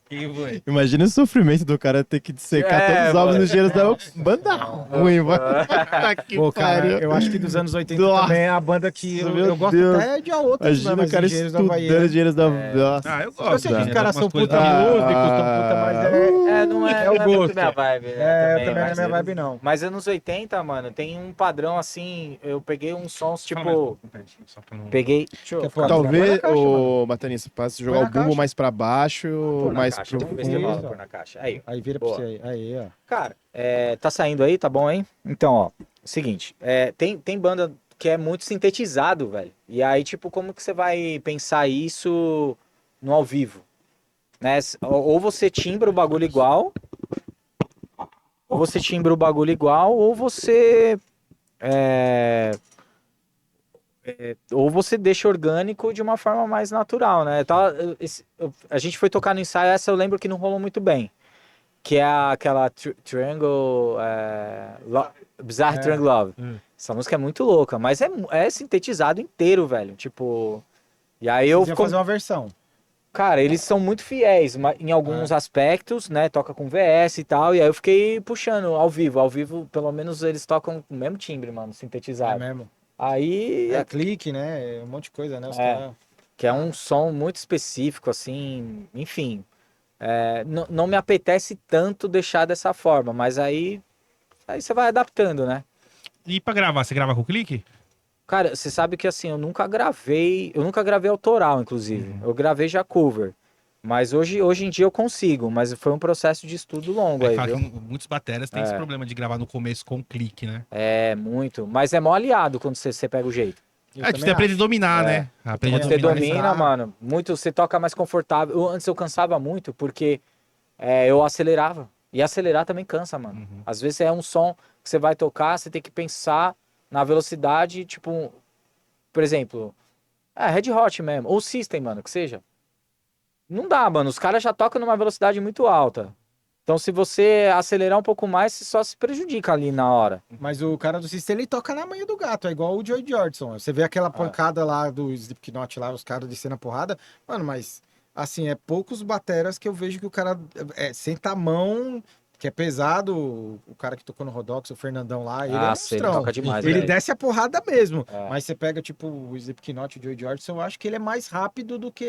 E foi. imagina o sofrimento do cara ter que dissecar É, todos os álbuns mano. nos dinheiros da banda ruim, mano. Que Pô, cara, pariu. eu acho que dos anos 80 Nossa, também é a banda que eu meu gosto Deus. até de a outra. Imagina o cara estudando dinheiros da. Nossa. Ah, eu Eu gosto. sei que os né, caras de são algumas puta coisas- músicos, são puta, mas Não é, É o não é muito gosto. minha vibe. também não é mas- minha vibe, não. Mas anos 80, mano, tem um padrão assim, eu peguei uns sons, Fala mais um tipo, pouco, só pra não- peguei... Deixa eu Quer ficar- pôr? Talvez, Põe na caixa, ô Matanis, pra Põe jogar na o bumbo caixa. mais pra baixo, Pôr na mais caixa, pro vamos ver se rola Isso. pôr na caixa. Aí, Aí vira pra Boa. você aí. Aí, ó. cara, tá saindo aí, tá bom aí? Então, ó, seguinte, tem banda que é muito sintetizado, velho. E aí, tipo, como que você vai pensar isso no ao vivo? Né? Ou você timbra o bagulho igual, ou você ou você deixa orgânico de uma forma mais natural, né? A gente foi tocar no ensaio, essa eu lembro que não rolou muito bem. Que é aquela Triangle. Bizarre Triangle Love. Essa música é muito louca, mas é sintetizado inteiro, velho. Tipo. E aí eu. Vocês iam fazer uma versão. Cara, eles são muito fiéis em alguns aspectos, né? Toca com VS e tal. E aí eu fiquei puxando ao vivo. Ao vivo, pelo menos, eles tocam com o mesmo timbre, mano, É sintetizado. mesmo. Aí. É clique, né? Um monte de coisa, né? Os É. caras... Que é um som muito específico, assim, enfim. Não me apetece tanto deixar dessa forma, mas aí você vai adaptando, né? E pra gravar, você grava com clique? Cara, você sabe que assim, eu nunca gravei autoral, inclusive. Eu gravei já cover. Mas hoje em dia eu consigo, mas foi um processo de estudo longo Aí aí, fala viu? que muitos bateras têm esse problema de gravar no começo com clique, né? É, muito. Mas é mó aliado quando você pega o jeito. Você aprende a dominar, né? Aprende a Quando você dominar. domina, exato. mano, muito, você toca mais confortável. Antes eu cansava muito, porque eu acelerava. E acelerar também cansa, mano. Às vezes é um som que você vai tocar, você tem que pensar na velocidade, tipo, por exemplo, Red Hot mesmo, ou System, mano, que seja. Não dá, mano, os caras já tocam numa velocidade muito alta. Então se você acelerar um pouco mais, você só se prejudica ali na hora. Mas o cara do System, ele toca na manha do gato, é igual o Joy Jordison. Você vê aquela pancada lá do Slipknot lá, os caras descendo a porrada. Mano, mas assim, é poucos bateras que eu vejo que o cara senta a mão, que é pesado. O cara que tocou no Rodox, o Fernandão lá, ele é um ele monstrão. toca demais, Ele velho. desce a porrada mesmo. É. Mas você pega, tipo, o Slipknot, o Joy Jordison, eu acho que ele é mais rápido do que...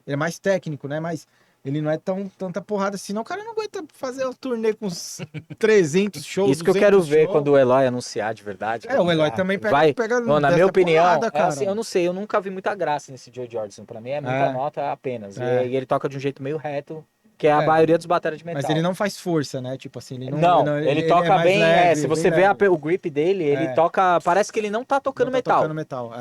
Ele é mais técnico, né? Mas ele não é tanta porrada assim, senão o cara não aguenta fazer um turnê com uns 300 shows, Isso que eu quero 200 ver shows. quando o Eloy anunciar de verdade. O Eloy também pega, Vai. pega Não, na desce minha a opinião, porrada, cara. assim, eu não sei, eu nunca vi muita graça nesse Joe Jordison. Pra mim é muita nota apenas. E ele toca de um jeito meio reto, que é a maioria dos bateras de metal. Mas ele não faz força, né? Tipo assim, ele não... Não, ele toca é mais bem. leve, Se bem você vê leve. o grip dele, ele toca. Parece que ele não tá tocando Não tá metal. tocando metal,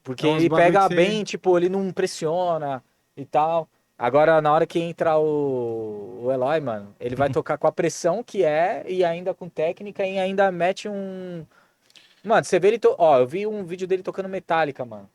Porque É uns ele bagulho pega que você- bem, tipo, ele não pressiona e tal. Agora, na hora que entra o Eloy, mano, ele vai tocar com a pressão que é, e ainda com técnica, e ainda mete um... Mano, você vê ele... Ó, eu vi um vídeo dele tocando Metallica, mano.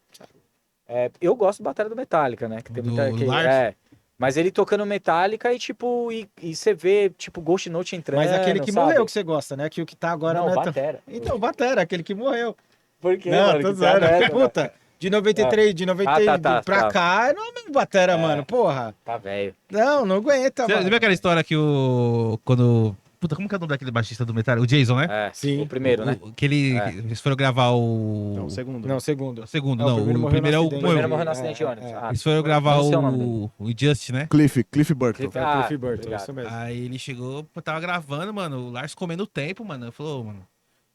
Eu gosto do bateria do Metallica, né? Que tem muita... Do Lars? Mas ele tocando Metallica e, tipo, e você vê, tipo, Ghost Note entrando, Mas aquele que sabe? morreu que você gosta, né? Que o que tá agora Não, não é tão... batera. Então, o Batera, aquele que morreu. Por quê, Não, mano? tô Que zoando. merda, Porque, puta, de 93, de 90 pra tá. cá, não é o mesmo Batera, mano. Porra. Tá velho. Não aguenta, Você mano. viu aquela história que o... Quando... Puta, como que é o nome daquele baixista do Metal? O Jason, né? Sim. O primeiro, né? Que ele... É. Eles foram gravar o... Não, segundo. Não, segundo. O segundo, Não, não. O primeiro é o... no acidente. O primeiro Morreu. morreu no acidente de ônibus. Ah, Eles foram gravar não sei o nome dele. o Just, né? Cliff Burton. Cliff- É, Cliff Burton, obrigado. isso mesmo. Aí ele chegou, tava gravando, mano, o Lars comendo tempo, mano. Falou, mano.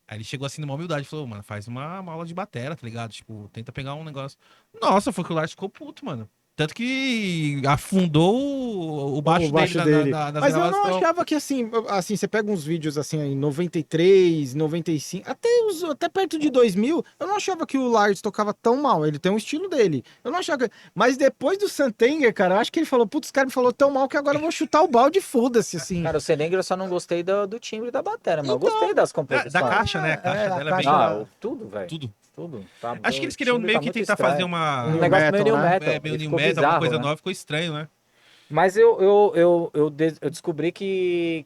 Aí ele chegou assim numa humildade, falou, mano, faz uma aula de batera, tá ligado? Tipo, tenta pegar um negócio. Nossa, foi que o Lars ficou puto, mano. Tanto que afundou o baixo, O baixo dele, dele. nas Mas eu não gravações. achava que assim, você pega uns vídeos assim em 93, 95, até perto de 2000, eu não achava que o Lars tocava tão mal. Ele tem um estilo dele. Eu não achava que... Mas depois do Santenger, cara, eu acho que ele falou, putz, os caras me falou tão mal que agora eu vou chutar o balde e foda-se, assim. Cara, o Senegro eu só não gostei do timbre da bateria, mas eu gostei das Da composições. caixa, né? A caixa a dela é bem... caixa- Tudo, velho. Tudo. Tudo. Tá, Acho que o eles queriam timbre meio tá que muito tentar estranho. fazer uma... Um New negócio metal, meio new né? metal. meio Ele new ficou metal, uma bizarro, coisa né? nova, ficou estranho, né? Mas eu descobri que,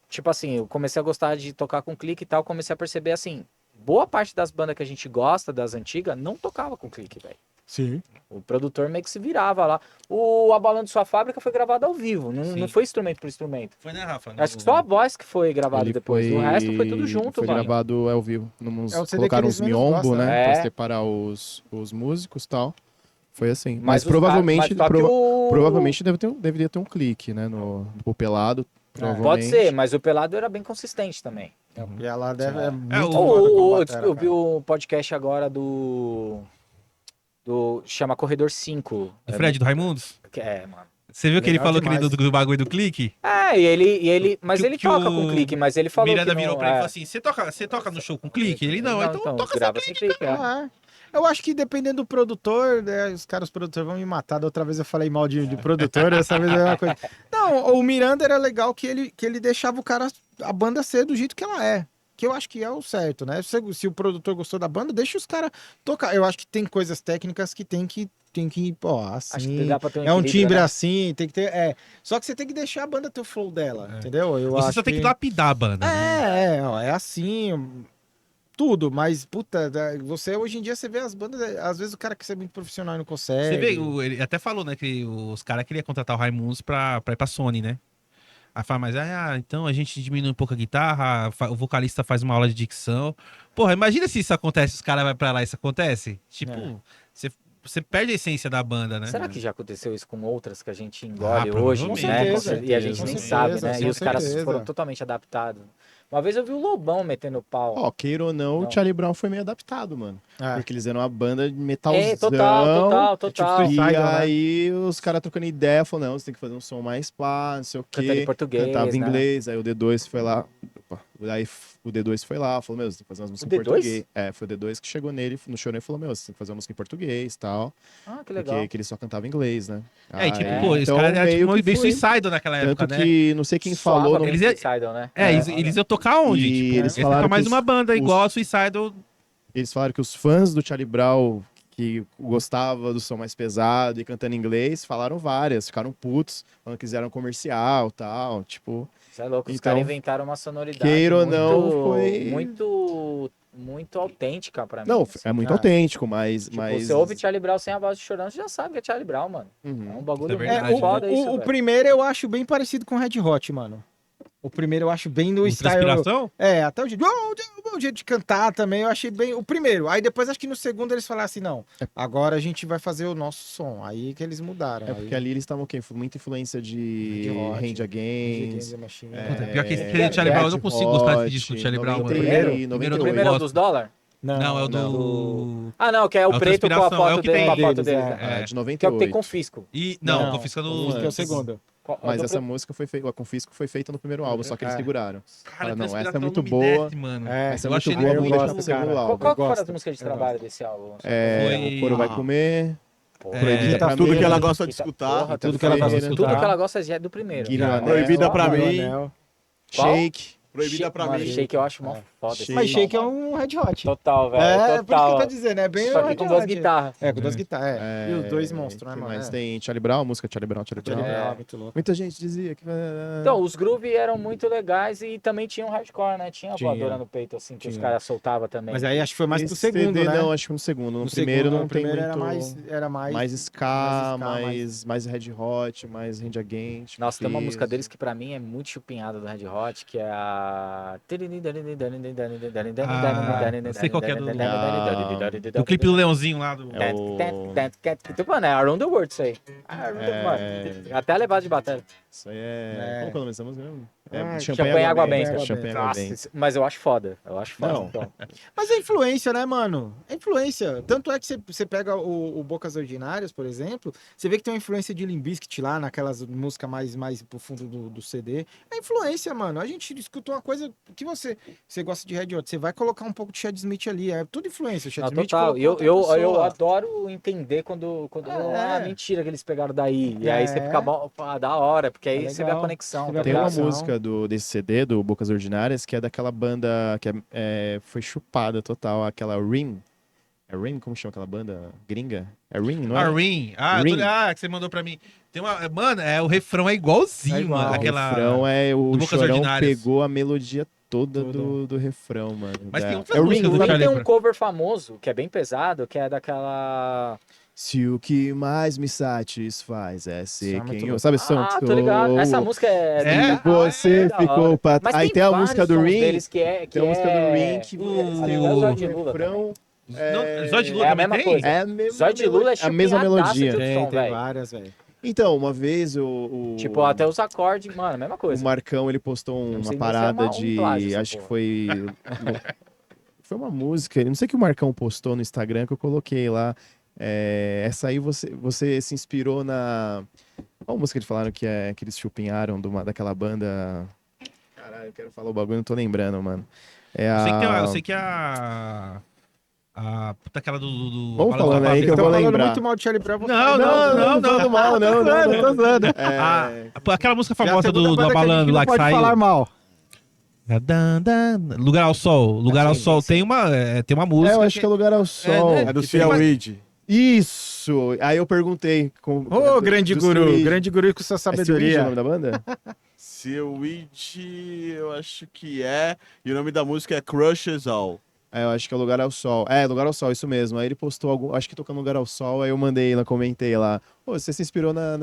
tipo assim, eu comecei a gostar de tocar com clique e tal, comecei a perceber assim, boa parte das bandas que a gente gosta, das antigas, não tocava com clique, velho. Sim. O produtor meio que se virava lá. O Abalando Sua Fábrica foi gravado ao vivo, Sim. não foi instrumento por instrumento. Foi, né, Rafa? Acho que só a voz que foi gravada Ele depois, o resto foi tudo junto, foi mano. gravado ao vivo. É o CD Colocaram que eles uns menos miombo, gostam, né? né? Pra É. separar os músicos e tal. Foi assim. Mas Mas os provavelmente, caras- mas só que o- provavelmente deveria ter um clique, né? No Pelado. Provavelmente. Pode ser, mas o Pelado era bem consistente também. E ela deve é muito o- foda como batera, Eu vi cara. o podcast agora do chama Corredor 5. Do Fred, do Raimundos? Mano. Você viu que ele Legal falou demais. do bagulho do clique? Mas Que- ele que toca o com clique, mas ele falou Miranda que não, virou pra ele e falou assim: você toca no show com clique? Ele não, então toca sem grava clique. sem clique. É. Eu acho que dependendo do produtor, né, os produtores vão me matar. Da outra vez eu falei mal de produtor, dessa vez é uma coisa. Não, o Miranda era legal que ele deixava a banda ser do jeito que ela é. Que eu acho que é o certo, né? Se o produtor gostou da banda, deixa os caras tocar. Eu acho que tem coisas técnicas que tem que pô, Acho que assim. dá pra ter É um equilíbrio, timbre né? assim, tem que ter. Só que você tem que deixar a banda ter o flow dela, entendeu? Eu Você acho só tem que lapidar a banda. né? é assim, tudo, mas, puta, você hoje em dia você vê as bandas, às vezes o cara quer ser muito profissional e não consegue. Você vê, ele até falou, né, que os caras queriam contratar o Raimundos pra ir pra Sony, né? Aí fala, mas então a gente diminui um pouco a guitarra, o vocalista faz uma aula de dicção. Porra, imagina se isso acontece, os caras vão pra lá e isso acontece. Tipo, você perde a essência da banda, né? Será que já aconteceu isso com outras que a gente engole Ah, hoje, provavelmente. né? Com certeza, E a gente com nem certeza, sabe, né? com E os caras certeza. foram totalmente adaptados. Uma vez eu vi o Lobão metendo pau. Ó, queira ou não, Não. o Charlie Brown foi meio adaptado, mano. É. Porque eles eram uma banda de metalzão. Total. E Suicidal, né? aí os caras trocando ideia, falaram, não, você tem que fazer um som mais pá, não sei o quê. Cantando em português, Cantava em né? inglês, aí o D2 foi lá. Aí o D2 foi lá, falou, meu, você tem que fazer umas músicas O em D2? português. Foi o D2 que chegou nele, no show e falou, meu, você tem que fazer uma música em português e tal. Ah, que legal. Porque ele só cantava em inglês, né? É, e tipo, Aí, pô, esse então, cara era meio tipo, que bem foi. suicida naquela época, Tanto né? que, não sei quem Suava falou... bem Eles iam- Suicidal, né? Eles iam tocar onde? E Tipo, eles iam falaram tocar mais que uma banda, os- igual a Suicidal. Eles falaram que os fãs do Charlie Brown, que gostava do som mais pesado e cantando em inglês, falaram várias, ficaram putos, falando que fizeram comercial e tal, tipo... Você é louco, os Então, caras inventaram uma sonoridade queira ou muito, não, foi- muito autêntica pra mim. Não, assim. é muito Ah. autêntico, mas... Tipo, mas... você ouve Charlie Brown sem a voz de Chorão, você já sabe que é Charlie Brown, mano. Uhum. É um bagulho Isso é muito verdade, foda isso, o velho. primeiro eu acho bem parecido com Red Hot, mano. O primeiro eu acho bem no style. Transpiração? Até o jeito de cantar também, eu achei bem. O primeiro. Aí depois acho que no segundo eles falaram assim: não, agora a gente vai fazer o nosso som. Aí que eles mudaram. É porque ali eles estavam o quê? Muita influência de Red Hot, Range Against... Puta, pior que esse é, Charlie Brown, eu não Red consigo gostar desse Hot, disco do Charlie Brown, mano. 90, Primeiro? 98. O primeiro é o gosto. dos dólares? Não, é o do... Ah, não, que é o É o preto com a Transpiração, é o foto que dele. tem Com a foto deles, dele. é. né? É, de Que é o que tem 98. confisco. Não, Não, Confisca Confisca é o no... segundo. Mas essa música foi feita, a Confisco foi feita no primeiro álbum, só que eles seguraram. Cara, não, Transpiração essa é muito não me boa. desce, mano. Essa é eu muito achei boa, ele vamos muito- deixar pro segundo álbum. Qual que foram gosto. as músicas de trabalho desse álbum? É, o Couro Vai Comer, Pô, Proibida pra Tudo mim, que ela né? gosta de escutar. Porra, Tudo que ela gosta de Tudo escutar. que ela gosta já é do primeiro. Guilherme Já, Anel. Proibida pra Ó, mim. Anel. Qual? Shake. Proibida pra Mano, mim. Shake eu acho mó foda. esse Mas som, Shake é mano. um Red Hot. Total, velho. É, por isso que eu total. tô dizendo, é bem Só o que Red com duas Hot. guitarras. É, com duas guitarras. E os dois monstros, né, que mano? mais É. tem Charlie Brown, música Charlie Brown. Charlie É. Brown, muito louco. Muita gente dizia que... Então, os groove eram muito legais e também tinha um hardcore, né? Tinha a Tinha. voadora no peito, assim, que os Tinha. caras soltavam também. Mas aí acho que foi mais pro Esse segundo, CD, né? não, acho que no segundo. No No primeiro segundo, não no tem primeiro muito... era mais... Mais ska, mais mais Red Hot, mais Range Against. Nossa, tem uma Peso. música deles que pra mim é muito chupinhada do Red Hot, que é a... sei qual que é do clipe do Leãozinho lá do. É o- Mano, é Around the World isso aí. Mano, até a levada de bateria. Isso aí é... É. Como que é o nome dessa música mesmo? Champanhe Água Benta. Champanhe Água Nossa, Benta. mas eu acho foda. Eu acho foda. Não. Então. Mas é influência, né, mano? É influência. Tanto é que você pega o Bocas Ordinárias, por exemplo, você vê que tem uma influência de Limp Bizkit lá, naquelas músicas mais pro fundo do CD. É influência, mano. A gente escutou uma coisa que você gosta de Red Hot, você vai colocar um pouco de Chad Smith ali. É tudo influência. O Chad Não, Smith total. colocou Eu, outra eu, pessoa. eu adoro entender quando mentira que eles pegaram daí. E aí você É. fica bom, pá, da hora, porque aí É você vê a legal. conexão. Você vê tá a Tem uma ligado? conexão. música desse CD, do Bocas Ordinárias, que é daquela banda que foi chupada total, aquela Ring. É Ring? Como chama aquela banda gringa? É Ring, não é? Ah, Ring. Ring. Que você mandou pra mim. Tem uma. Mano, o refrão é igualzinho, É igual. mano. O Aquela. refrão o do Bocas Chorão Ordinárias. pegou a melodia toda Tudo. do refrão, mano. Mas tem outras é o músicas Ring, do né? Charlie Tem um Brown. cover famoso, que é bem pesado, que é daquela... Se o que mais me satisfaz é ser Isso é muito quem eu... louco. Sabe esse som? Ah, tô ligado. Essa música é... É? do- Você da ficou hora. pra... Mas Aí tem a vários música do sons Ring. deles que é... Tem a música do Ring que Tem o- o Zóio de Lula também. refrão... Não, Zóio de Lula É a também mesma tem? coisa. É a mesma, Zóio de Lula é a mesma chupinhadaça melodia. de Tem, som, tem velho. várias, velho. Então, uma vez o Tipo, até os acordes, mano, mesma o coisa. Marcão, ele postou não sei uma nem se é parada um de... plágio essa acho que porra. foi... Foi uma música, não sei o que o Marcão postou no Instagram que eu coloquei lá. Essa aí você se inspirou na... Qual música eles falaram que eles chupinharam daquela banda... Caralho, eu quero falar o bagulho, não tô lembrando, mano. Eu sei que a. A puta aquela do Vamos Balada falando da aí que eu Fábrica. vou falando lembrar. muito mal de Charlie Brown. eu vou Não, falar. não, tô falando mal, não, não. Tô zoando. Aquela música Já a famosa segunda do banda que a gente Abalando não lá que pode saiu. falar mal. Lugar ao Sol. Lugar ao Sim, Sol sim. tem uma música. Eu acho que é Lugar ao Sol. né? É do Que Cia tem- Weed. Isso! Aí eu perguntei. Ô, grande guru. Grande Grande guru com sua É o nome sabedoria. da banda? Cia Weed, eu acho que é. E o nome da música é Crushes All. Eu acho que é Lugar ao Sol. Lugar ao Sol, isso mesmo. Aí ele postou acho que tocando Lugar ao Sol, aí eu mandei lá, comentei lá. Pô, você se inspirou na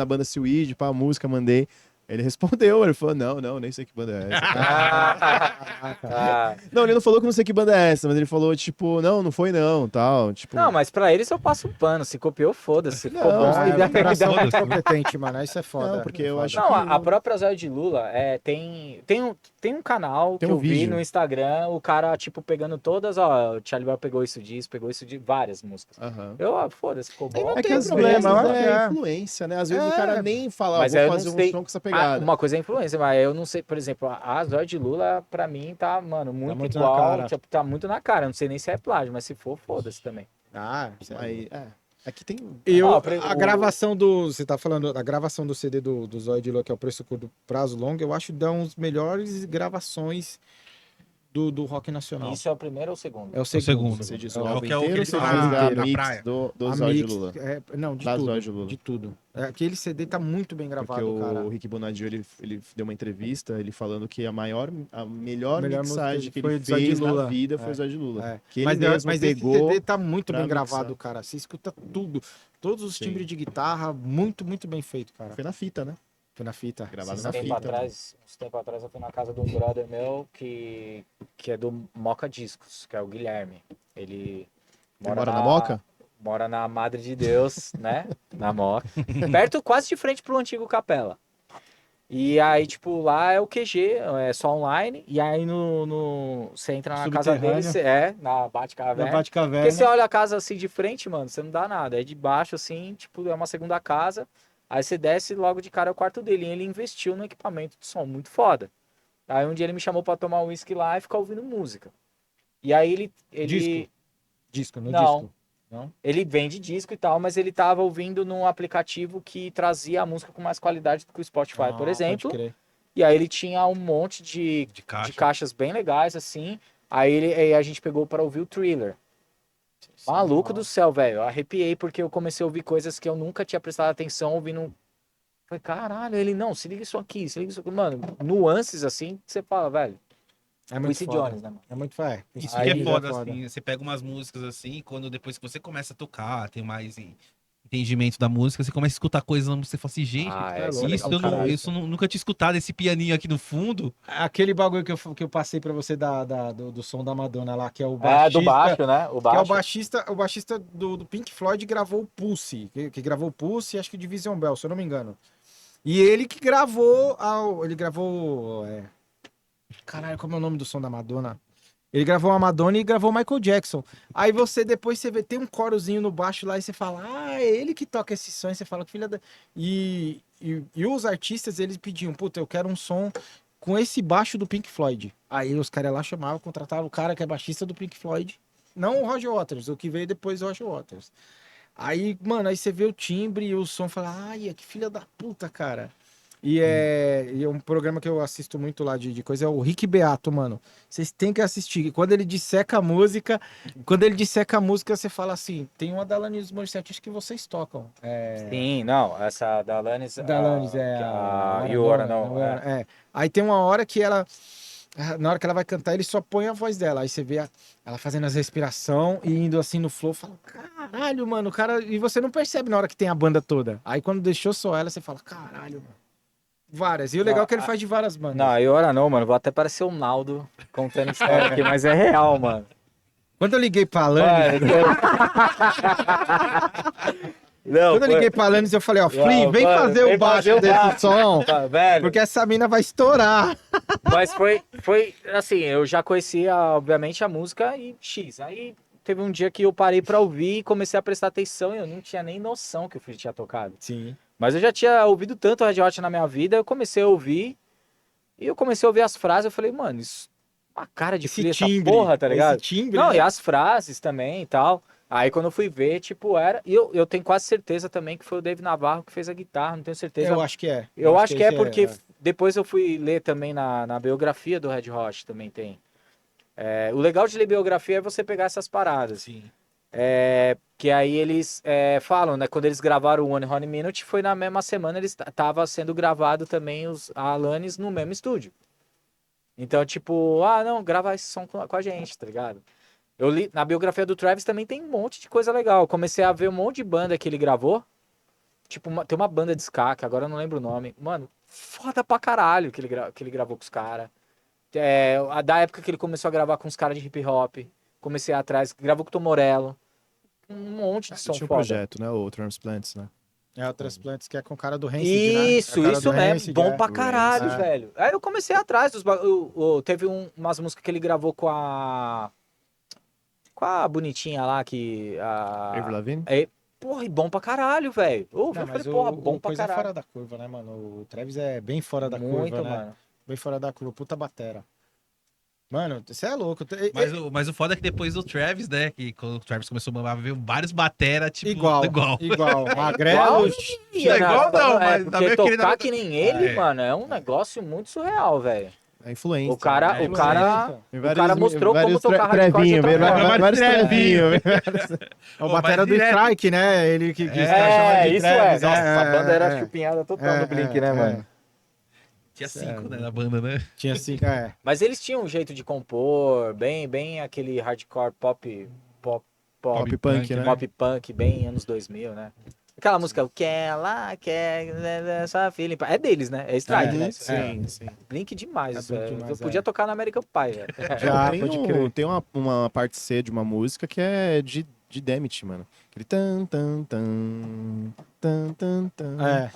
banda Seaweed, pá, a música, mandei. Ele respondeu, ele falou, não, nem sei que banda é essa. Ah, Não, ele não falou que não sei que banda é essa, mas ele falou, tipo, não foi não, tal, tipo... não, mas pra eles eu passo um pano. Se copiou, foda-se. Ficou Não, bom. ah, e é dá- Coração Foda-se. muito competente, mano. Isso é foda. Não, porque eu Foda. acho Não, que- a própria Zóio de Lula tem um canal Tem que um eu vi vídeo. no Instagram, o cara, tipo, pegando todas, ó, o Charlie Brown pegou isso disso, várias músicas. Aham. Foda-se, ficou bom. É que tem às problema, vezes eu acho que é é. influência, né? Às vezes o É, cara nem fala, mas vou eu não fazer um sei- som com essa pegada. Uma coisa é influência, mas eu não sei, por exemplo, a Zóio de Lula, pra mim, tá, mano, muito, muito na igual, cara. tipo, tá muito na cara. Eu não sei nem se é plágio, mas se for, foda-se também. Isso é Aí, aqui tem... A gravação do. Você tá falando, a gravação do CD do Zóio de Lua, que é o Preço Curto Prazo Longo, eu acho que dá uns melhores gravações do rock nacional. Isso é o primeiro ou o segundo? É o segundo. segundo. Você diz É o o álbum que é o que inteiro, ele você fala diz na a mix praia. do A Zóio de mix, Lula. não, de Das tudo. Zóio de Lula. De tudo. Aquele CD tá muito bem Porque gravado, cara. o Rick Bonadio, ele deu uma entrevista, ele falando que a melhor Melhor mixagem música que foi ele do Zóio de fez na Lula. vida foi É. o Zóio de Lula. É. Que ele Mas, mesmo esse pegou CD tá muito pra bem mixar. gravado, cara. Você escuta tudo. Todos os Sim. timbres de guitarra, muito, muito bem feito, cara. Foi na fita, né? Foi na fita. Gravado Sim, na Uns fita. tempo atrás eu fui na casa de um brother meu que é do Moca Discos, que é o Guilherme. Ele Mora na Moca? Mora na Madre de Deus, né? Na Moca. Perto, quase de frente pro antigo Capela. E aí, tipo, lá é o QG, é só online. E aí você entra na casa dele, Subterrâneo. na Batcaverna. Na Batcaverna. Porque você olha a casa assim de frente, mano, você não dá nada. É de baixo, assim, tipo, é uma segunda casa. Aí você desce logo de cara ao quarto dele. E ele investiu num equipamento de som muito foda. Aí um dia ele me chamou pra tomar um whisky lá e ficar ouvindo música. E aí ele... Disco? Disco, no Não. disco. Não? Ele vende disco e tal, mas ele tava ouvindo num aplicativo que trazia a música com mais qualidade do que o Spotify, por exemplo. Pode crer. E aí ele tinha um monte de caixas bem legais, assim. Aí a gente pegou pra ouvir o Thriller. Maluco do céu, velho. Eu arrepiei porque eu comecei a ouvir coisas que eu nunca tinha prestado atenção ouvindo. Falei, caralho, ele não, se liga isso aqui, se liga isso aqui. Mano, nuances assim, que você fala, velho. É muito Quincy foda. Jones, né, mano? É muito foda. Isso Aí que é já foda, assim. Você pega umas músicas assim, quando depois que você começa a tocar, tem mais entendimento da música, você começa a escutar coisas na música, você fala assim, gente, É, isso é isso legal, caralho. eu nunca tinha escutado esse pianinho aqui no fundo. Aquele bagulho que eu passei pra você do som da Madonna lá, que é o É, baixista. do baixo, né? O Que é baixo. o baixista do Pink Floyd gravou o Pulse, que gravou o Pulse e acho que o Division Bell, se eu não me engano. E ele que gravou, caralho, como é o nome do som da Madonna? Ele gravou a Madonna e gravou o Michael Jackson. Aí depois você vê, tem um corozinho no baixo lá e você fala, é ele que toca esse som. E você fala, filha da... E os artistas, eles pediam, puta, eu quero um som com esse baixo do Pink Floyd. Aí os caras lá chamavam, contratavam o cara que é baixista do Pink Floyd. Não o Roger Waters, o que veio depois do Roger Waters. Aí, mano, aí você vê o timbre e o som, fala, ai, que filha da puta, cara. E é um programa que eu assisto muito lá de coisa, é o Rick Beato, mano. Vocês têm que assistir. Quando ele disseca a música, você fala assim, tem uma da Alanis Morissette, acho que vocês tocam. Sim, não, essa da Alanis... Da Alanis, a You Wanna Know. Aí tem uma hora que ela... Na hora que ela vai cantar, ele só põe a voz dela. Aí você vê ela fazendo as respiração e indo assim no flow. Fala, caralho, mano, o cara... E você não percebe na hora que tem a banda toda. Aí quando deixou só ela, você fala, caralho, mano. Várias. E o legal é que ele faz de várias bandas. Não, You Wanna Know, mano, vou até parecer o Naldo contando história aqui, mas é real, mano. Quando eu liguei pra Alanis... Não, Quando eu liguei pra Alanis, eu falei, ó, Flea, vem mano, fazer o baixo desse som, velho. porque essa mina vai estourar. Mas foi assim, eu já conhecia, obviamente, a música e X. Aí teve um dia que eu parei pra ouvir e comecei a prestar atenção e eu não tinha nem noção que o Flea tinha tocado. Sim. Mas eu já tinha ouvido tanto Red Hot na minha vida, eu comecei a ouvir e eu comecei a ouvir as frases, eu falei, mano, isso é uma cara de Flea essa porra, tá ligado? Esse timbre, Não, né? e as frases também e tal. Aí quando eu fui ver, tipo, era... E eu tenho quase certeza também que foi o Dave Navarro que fez a guitarra, não tenho certeza. Eu acho que é. Eu acho que é esse porque depois eu fui ler também na biografia do Red Hot, também tem. O legal de ler biografia é você pegar essas paradas. Sim. Que aí eles falam, né? Quando eles gravaram o One Honey Minute, foi na mesma semana, eles tava sendo gravado também a Alanis no mesmo estúdio. Então, tipo, não, grava esse som com a gente, tá ligado? Eu li, na biografia do Travis também tem um monte de coisa legal. Eu comecei a ver um monte de banda que ele gravou. Tipo, tem uma banda de ska, que agora eu não lembro o nome. Mano, foda pra caralho que ele gravou com os caras. Da época que ele começou a gravar com os caras de hip hop. Comecei atrás, gravou com o Tom Morello. Um monte de som Tinha um foda. projeto, né? O Transplants, né? É o Transplantes, que é com o cara do Rancid, né? Isso, É o cara isso do mesmo. Rancid, Bom pra caralho, É. velho. Aí eu comecei atrás dos teve umas músicas que ele gravou com a bonitinha lá que Avril Lavigne? Porra, e bom pra caralho, velho. Eu Não, falei, mas porra, bom pra coisa é caralho. fora da curva, né, mano? O Travis é bem fora da Muito, curva, né? mano. Bem fora da curva, puta batera. Mano, você é louco. Mas o foda é que depois do Travis, né? Que quando o Travis começou a mamar, veio vários batera, tipo, Igual. Magrelo. Não, igual não, mas tá porque vendo que ele tocar não- que nem ele, mano, é um negócio muito surreal, velho. É influência. O cara né? mostrou como tocar hardcore de trevinho, outra forma. vários trevinhos. É o batera do direto. Strike, né? Ele que diz que chama de Isso Travis. Nossa, essa banda era chupinhada total no Blink, né, mano? Tinha 5, né, na banda, né? Tinha assim, Mas eles tinham um jeito de compor, bem aquele hardcore pop Punk, né? pop punk, bem anos 2000, né? Aquela música, o que ela quer, essa filha. É deles, né? É Strike, né? Sim. Blink demais, É isso Blink é. demais, Eu podia tocar no American Pie, velho. Já, tem pode crer. tem uma parte C de uma música que é de Damned, mano. Aquele tan, tan, tan, tan, tan, tan. É.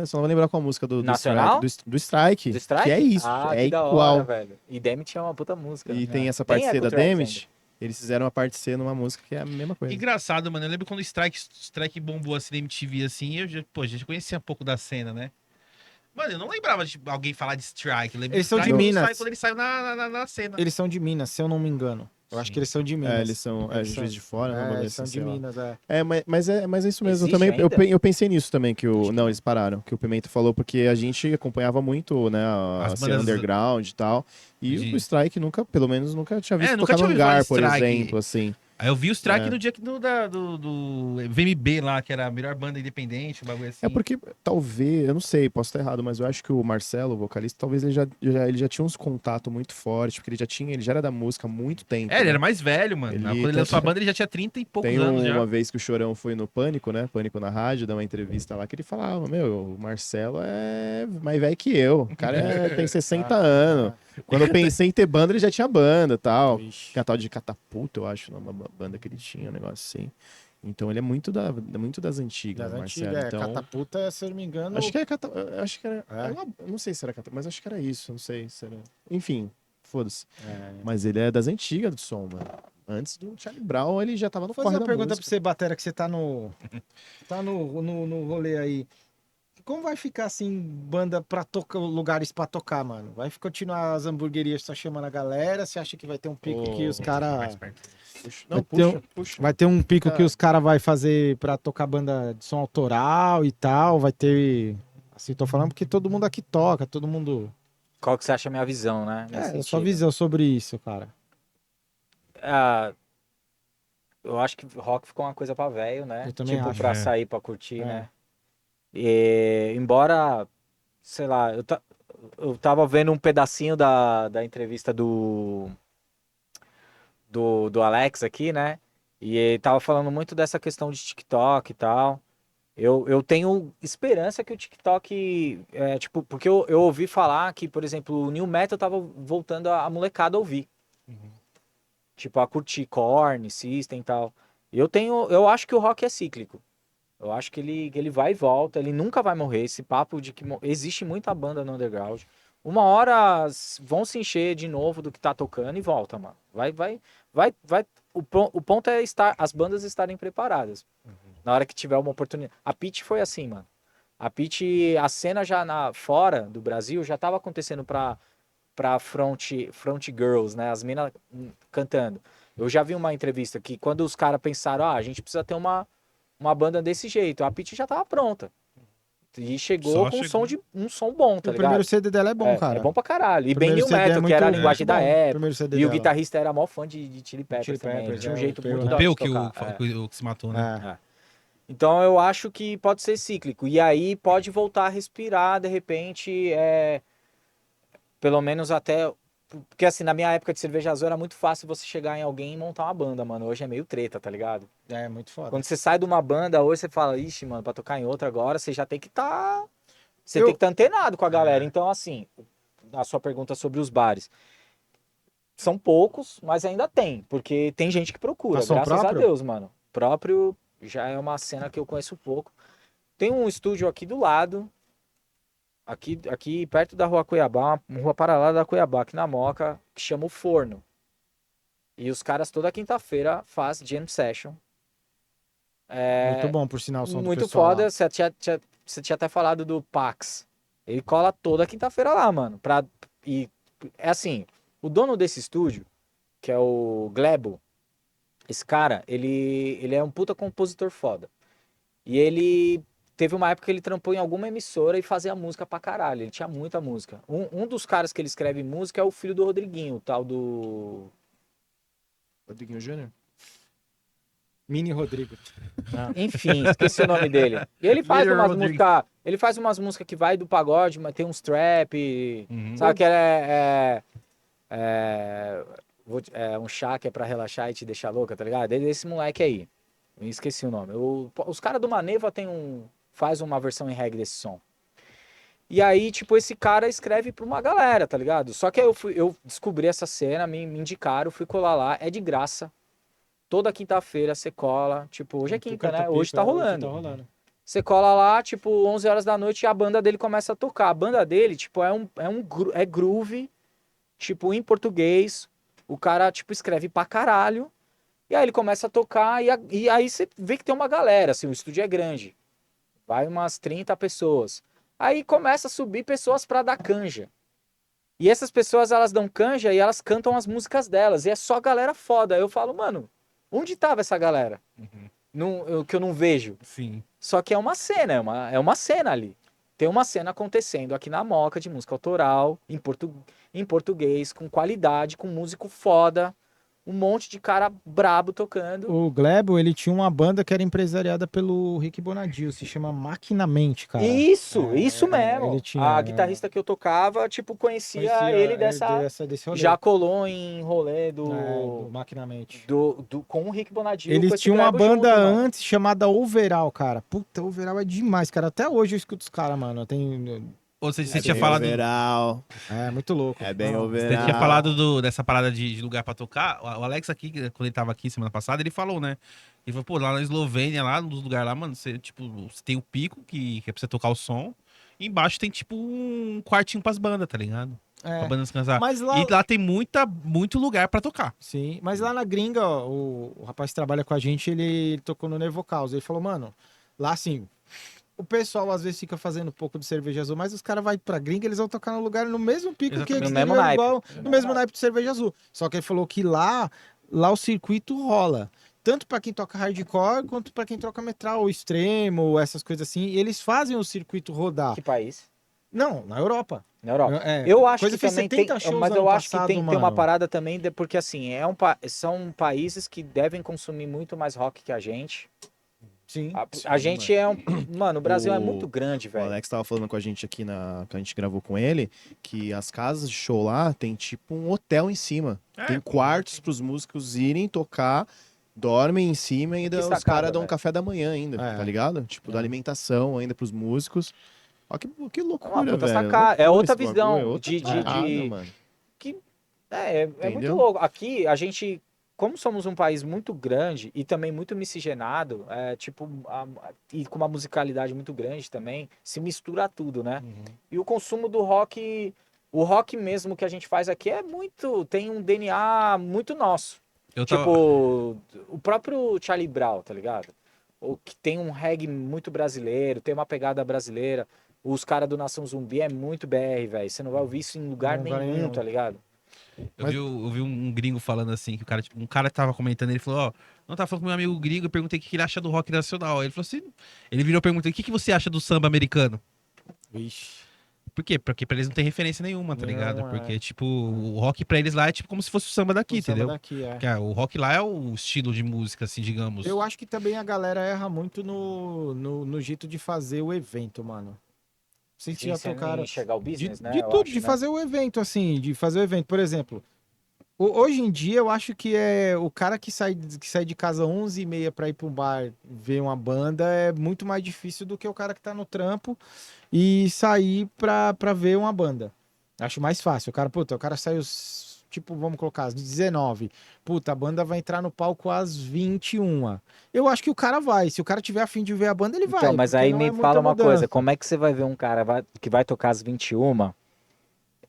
Só não vou lembrar qual a música do Nacional? Strike. Do Strike. Do Strike? Que é isso, Ah, é que da igual. hora, velho. E Damned é uma puta música. E né? tem essa parte Tem C Echo da Tracks Damage. eles fizeram a parte C numa música que é a mesma coisa. Engraçado, mano. Eu lembro quando o Strike bombou assim na MTV, assim, eu já, pô, já conhecia um pouco da cena, né? Mano, eu não lembrava de alguém falar de Strike. Eu lembro Eles são de Strike Minas. quando ele saiu na cena. Eles são de Minas, se eu não me engano. Eu acho Sim. que eles são de Minas. Eles são Juiz de Fora, né? Um bagulho eles são assim, de sei lá. Minas, é. Mas é isso mesmo. Existe Também, ainda? eu pensei nisso também, não, eles pararam, que o Pimenta falou, porque a gente acompanhava muito, né, a As cena bandas- underground e tal, e De- o Strike pelo menos nunca tinha visto nunca tocar tinha no ouvido falar Hangar, de por Strike. exemplo, assim. Aí eu vi o Strike É. no dia do VMB lá, que era a melhor banda independente, um bagulho assim. É porque, talvez, eu não sei, posso estar errado, mas eu acho que o Marcelo, o vocalista, talvez ele já tinha uns contatos muito fortes, porque ele já era da música há muito tempo, Ele né? era mais velho, mano. Ele Quando ele tanto- lançou a banda, ele já tinha 30 e poucos Tem anos já. uma vez que o Chorão foi no Pânico, né? Pânico na rádio, deu uma entrevista lá que ele falava: Meu, o Marcelo é mais velho que eu. O cara tem 60 anos. Quando eu pensei em ter banda, ele já tinha banda e tal. Vixe. Que é a tal de Catapulta, eu acho, uma banda que ele tinha, um negócio assim. Então ele é muito das antigas, Das o Marcelo. antigas, Então, Catapulta, se eu não me engano. acho que acho que era. É? Eu não sei se era Catapulta, mas acho que era isso. Não sei se era. Enfim, foda-se. É. Mas ele é das antigas do som, mano. Antes do Charlie Brown, ele já tava no Vou corre fazer da uma pergunta música. pra você, Batera, que você tá no. Tá no rolê aí. Como vai ficar assim, banda pra tocar, lugares pra tocar, mano? Vai continuar as hamburguerias só chamando a galera? Você acha que vai ter um pico que os Mais caras. perto. Não, Vai ter puxa. Vai ter um pico Fica- que os caras vai fazer pra tocar banda de som autoral e tal? Vai ter. Assim, tô falando porque todo mundo aqui toca, todo mundo. Qual que você acha a minha visão, né? nesse É, a sua sentido? visão sobre isso, cara. Ah, eu acho que rock ficou uma coisa pra velho, né? Eu também Tipo, acho. pra É. sair, pra curtir, É. né? E, embora, sei lá, eu tava vendo um pedacinho da entrevista do Alex aqui, né? E ele tava falando muito dessa questão de TikTok e tal. Eu tenho esperança que o TikTok, tipo, porque eu ouvi falar que, por exemplo, o New Metal tava voltando a molecada a ouvir. Tipo, a curtir Korn, System e tal. Eu acho que o rock é cíclico. Eu acho que ele vai e volta, ele nunca vai morrer. Esse papo de que existe muita banda no underground. Uma hora vão se encher de novo do que tá tocando e volta, mano. Vai. O ponto é as bandas estarem preparadas. Na hora que tiver uma oportunidade. A Pitty foi assim, mano. A cena já fora do Brasil já tava acontecendo pra front girls, né? As minas cantando. Eu já vi uma entrevista que quando os caras pensaram, a gente precisa ter uma banda desse jeito, a Pitty já tava pronta. E chegou Só com chegou. um som bom, tá o ligado? primeiro CD dela é bom, cara. É bom pra caralho. E O bem primeiro new CD é metal, que era a muito- linguagem muito da bom, o época. primeiro CD E o dela. guitarrista era mó fã de Chili Peppers Chili também. Peppers, Tinha um é, jeito o Peu, muito né? da hora Peu de que tocar. o que se matou, né? É. Então eu acho que pode ser cíclico. E aí pode voltar a respirar, de repente, pelo menos até. Porque assim, na minha época de cerveja azul era muito fácil você chegar em alguém e montar uma banda, mano. Hoje é meio treta, tá ligado? É, muito foda. Quando você sai de uma banda, hoje você fala, ixi, mano, pra tocar em outra agora, você já tem que estar. Você Eu- tem que estar antenado com a galera. Então, assim, a sua pergunta sobre os bares. São poucos, mas ainda tem, porque tem gente que procura, Pra som graças a próprio? Deus, mano. Próprio já é uma cena que eu conheço pouco. Tem um estúdio aqui do lado, aqui perto da Rua Cuiabá, uma rua paralela da Cuiabá, aqui na Moca, que chama o Forno. E os caras toda quinta-feira faz jam session. Muito bom, por sinal, o som do Muito pessoal foda, lá. você tinha até falado do Pax. Ele cola toda quinta-feira lá, mano. E é assim, o dono desse estúdio, que é o Glebo, esse cara, ele é um puta compositor foda. E ele teve uma época que ele trampou em alguma emissora e fazia música pra caralho. Ele tinha muita música. Um dos caras que ele escreve música é o filho do Rodriguinho, o tal do. Rodriguinho Júnior? Mini Rodrigo. Enfim, esqueci o nome dele. E ele faz Little umas Rodrigo. músicas. Ele faz umas músicas que vai do pagode, mas tem uns trap. Uhum. Sabe que é um chá que é pra relaxar e te deixar louca, tá ligado? Esse moleque aí. Eu esqueci o nome. Os caras do Maneva faz uma versão em reggae desse som. E aí, tipo, esse cara escreve pra uma galera, tá ligado? Só que eu descobri essa cena, me indicaram, fui colar lá, é de graça. Toda quinta-feira você cola, tipo, hoje é quinta, né? Hoje tá rolando. Você cola lá, tipo, 11 horas da noite e a banda dele começa a tocar. A banda dele, tipo, é groove, tipo, em português, o cara, tipo, escreve pra caralho, e aí ele começa a tocar, e aí você vê que tem uma galera, assim, o estúdio é grande, vai umas 30 pessoas. Aí começa a subir pessoas pra dar canja. E essas pessoas, elas dão canja e elas cantam as músicas delas, e é só galera foda. Aí eu falo, mano, onde tava essa galera? Que eu não vejo. Sim. Só que é uma cena, é uma cena ali. Tem uma cena acontecendo aqui na Moca de música autoral, em português, com qualidade, com músico foda, um monte de cara brabo tocando. O Glebo, ele tinha uma banda que era empresariada pelo Rick Bonadio, se chama Maquinamente, cara. Isso mesmo. ele tinha, A guitarrista que eu tocava, tipo, conhecia ele desse rolê. já colou em rolê do Maquinamente. com o Rick Bonadio. Eles com esse tinham uma Glebo banda junto, mano. antes chamada Overall, cara. Puta, Overall é demais, cara. Até hoje eu escuto os caras, mano. Tem... Ou seja, você É tinha bem falado. overall. É, muito louco. É bem Não, overall. Você tinha falado dessa parada de lugar pra tocar. O Alex aqui, quando ele tava aqui semana passada, ele falou, né? Ele falou, pô, lá na Eslovênia, lá nos lugares lá, mano, você, tipo, você tem o pico, que é pra você tocar o som. E embaixo tem, tipo, um quartinho pras bandas, tá ligado? É. Pra banda descansar. Mas lá... E lá tem muito lugar pra tocar. Sim, mas lá na gringa, ó, o rapaz que trabalha com a gente, ele tocou no Nevocaus. Ele falou, mano, lá assim, o pessoal às vezes fica fazendo um pouco de cerveja azul, mas os caras vão pra gringa, eles vão tocar no lugar no mesmo pico que Exatamente. eles No mesmo teriam naipe. igual, no mesmo naipe de cerveja azul. Só que ele falou que lá o circuito rola. Tanto pra quem toca hardcore, quanto pra quem toca metal extremo, essas coisas assim. E eles fazem o circuito rodar. Que país? Não, na Europa. Na Europa. É, Eu acho coisa que fez também 70 tem, shows mas ano eu acho que passado, tem uma mano. parada também, porque assim, são países que devem consumir muito mais rock que a gente. Sim. A gente é Mano, o Brasil é O- muito grande, O velho. Alex tava falando com a gente aqui que a gente gravou com ele, que as casas de show lá tem tipo um hotel em cima. Tem quartos pros músicos irem tocar, dormem em cima e ainda Que os sacada, caras dão um velho. café da manhã ainda, É. tá ligado? Tipo, da alimentação ainda pros músicos. Ó, que É loucura, uma puta velho. sacada. É Loucura outra esse bagulho, visão é outra parada, mano. É muito Entendeu? louco. Aqui, a gente, como somos um país muito grande e também muito miscigenado, e com uma musicalidade muito grande também, se mistura tudo, né? E o consumo do rock, o rock mesmo que a gente faz aqui tem um DNA muito nosso. Eu tava... Tipo, o próprio Charlie Brown, tá ligado? O que tem um reggae muito brasileiro, tem uma pegada brasileira. Os caras do Nação Zumbi é muito BR, velho. Você não vai ouvir isso em lugar nenhum, tá ligado? Eu vi um gringo falando assim, que o cara, tipo, um cara tava comentando, ele falou, ó, não tava falando com meu amigo gringo, eu perguntei o que ele acha do rock nacional. Ele falou assim, ele virou e perguntou, o que você acha do samba americano? Vixe. Por quê? Porque pra eles não tem referência nenhuma, tá Não, ligado? é. Porque, tipo, o rock pra eles lá é tipo como se fosse o samba daqui, O samba entendeu? daqui, é. Porque, o rock lá é o estilo de música, assim, digamos. Eu acho que também a galera erra muito no jeito de fazer o evento, mano. Vocês já tocaram enxergar o business, né? de eu tudo, acho, de né? fazer o evento, assim, de fazer o evento. Por exemplo, hoje em dia eu acho que é o cara que sai de casa 11h30 pra ir pra um bar ver uma banda é muito mais difícil do que o cara que tá no trampo e sair pra ver uma banda. Acho mais fácil. O cara saiu, tipo, vamos colocar, às 19. Puta, a banda vai entrar no palco às 21. Eu acho que o cara vai. Se o cara tiver afim de ver a banda, ele vai. Então, mas porque aí não me é muita fala uma mudança. coisa, como é que você vai ver um cara que vai tocar às 21?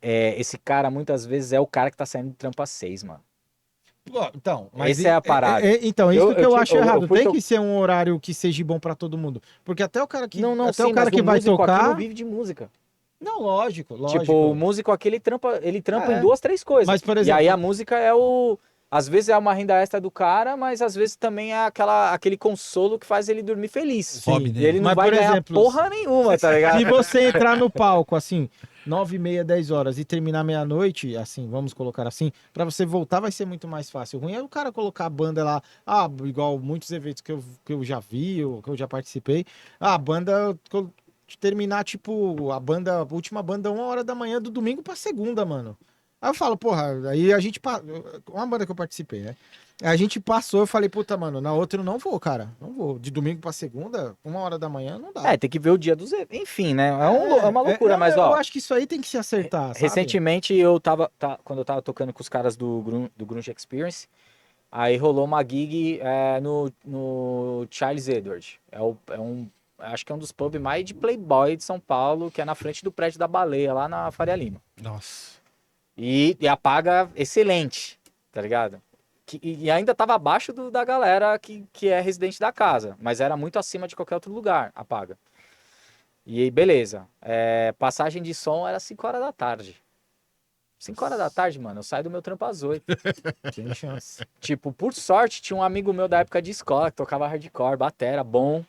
Esse cara muitas vezes é o cara que tá saindo do trampo às 6, mano. Pô, então, mas Essa é a parada. então, isso que eu acho errado. fui Tem que ser um horário que seja bom pra todo mundo. Porque até o cara que, Não, até sim, o cara mas que o vai músico aqui tocar. não vive de música. Não, lógico. Tipo, o músico aqui, ele trampa É. em 2, 3 coisas. Mas, por E exemplo- aí a música é às vezes é uma renda extra do cara, mas às vezes também é aquele consolo que faz ele dormir feliz. Hobby, E né? ele não Mas, vai por ganhar exemplo, porra nenhuma, tá ligado? Se você entrar no palco, assim, 9h30, 10h e terminar meia-noite, assim, vamos colocar assim, pra você voltar vai ser muito mais fácil. O ruim é o cara colocar a banda lá, igual muitos eventos que eu já vi, ou que eu já participei, a banda terminar, tipo, a última banda 1h da manhã do domingo pra segunda, mano. Aí eu falo, porra, aí a gente, uma banda que eu participei, né? A gente passou, eu falei, puta, mano, na outra eu não vou, cara. Não vou. De domingo pra segunda, 1h da manhã, não dá. Tem que ver o dia dos eventos. Enfim, né? É uma loucura, não, mas eu ó. acho que isso aí tem que se acertar, sabe? Recentemente quando eu tava tocando com os caras do Grunge Experience, aí rolou uma gig no Charles Edward. Acho que é um dos pubs mais de playboy de São Paulo, que é na frente do prédio da Baleia, lá na Faria Lima. Nossa. E a paga excelente, tá ligado? E ainda tava abaixo da galera que é residente da casa, mas era muito acima de qualquer outro lugar, a paga. E aí, beleza. Passagem de som era 5 horas da tarde. 5 horas da tarde, mano, eu saio do meu trampo às 8. Tem chance. Tipo, por sorte, tinha um amigo meu da época de escola que tocava hardcore, batera, bom.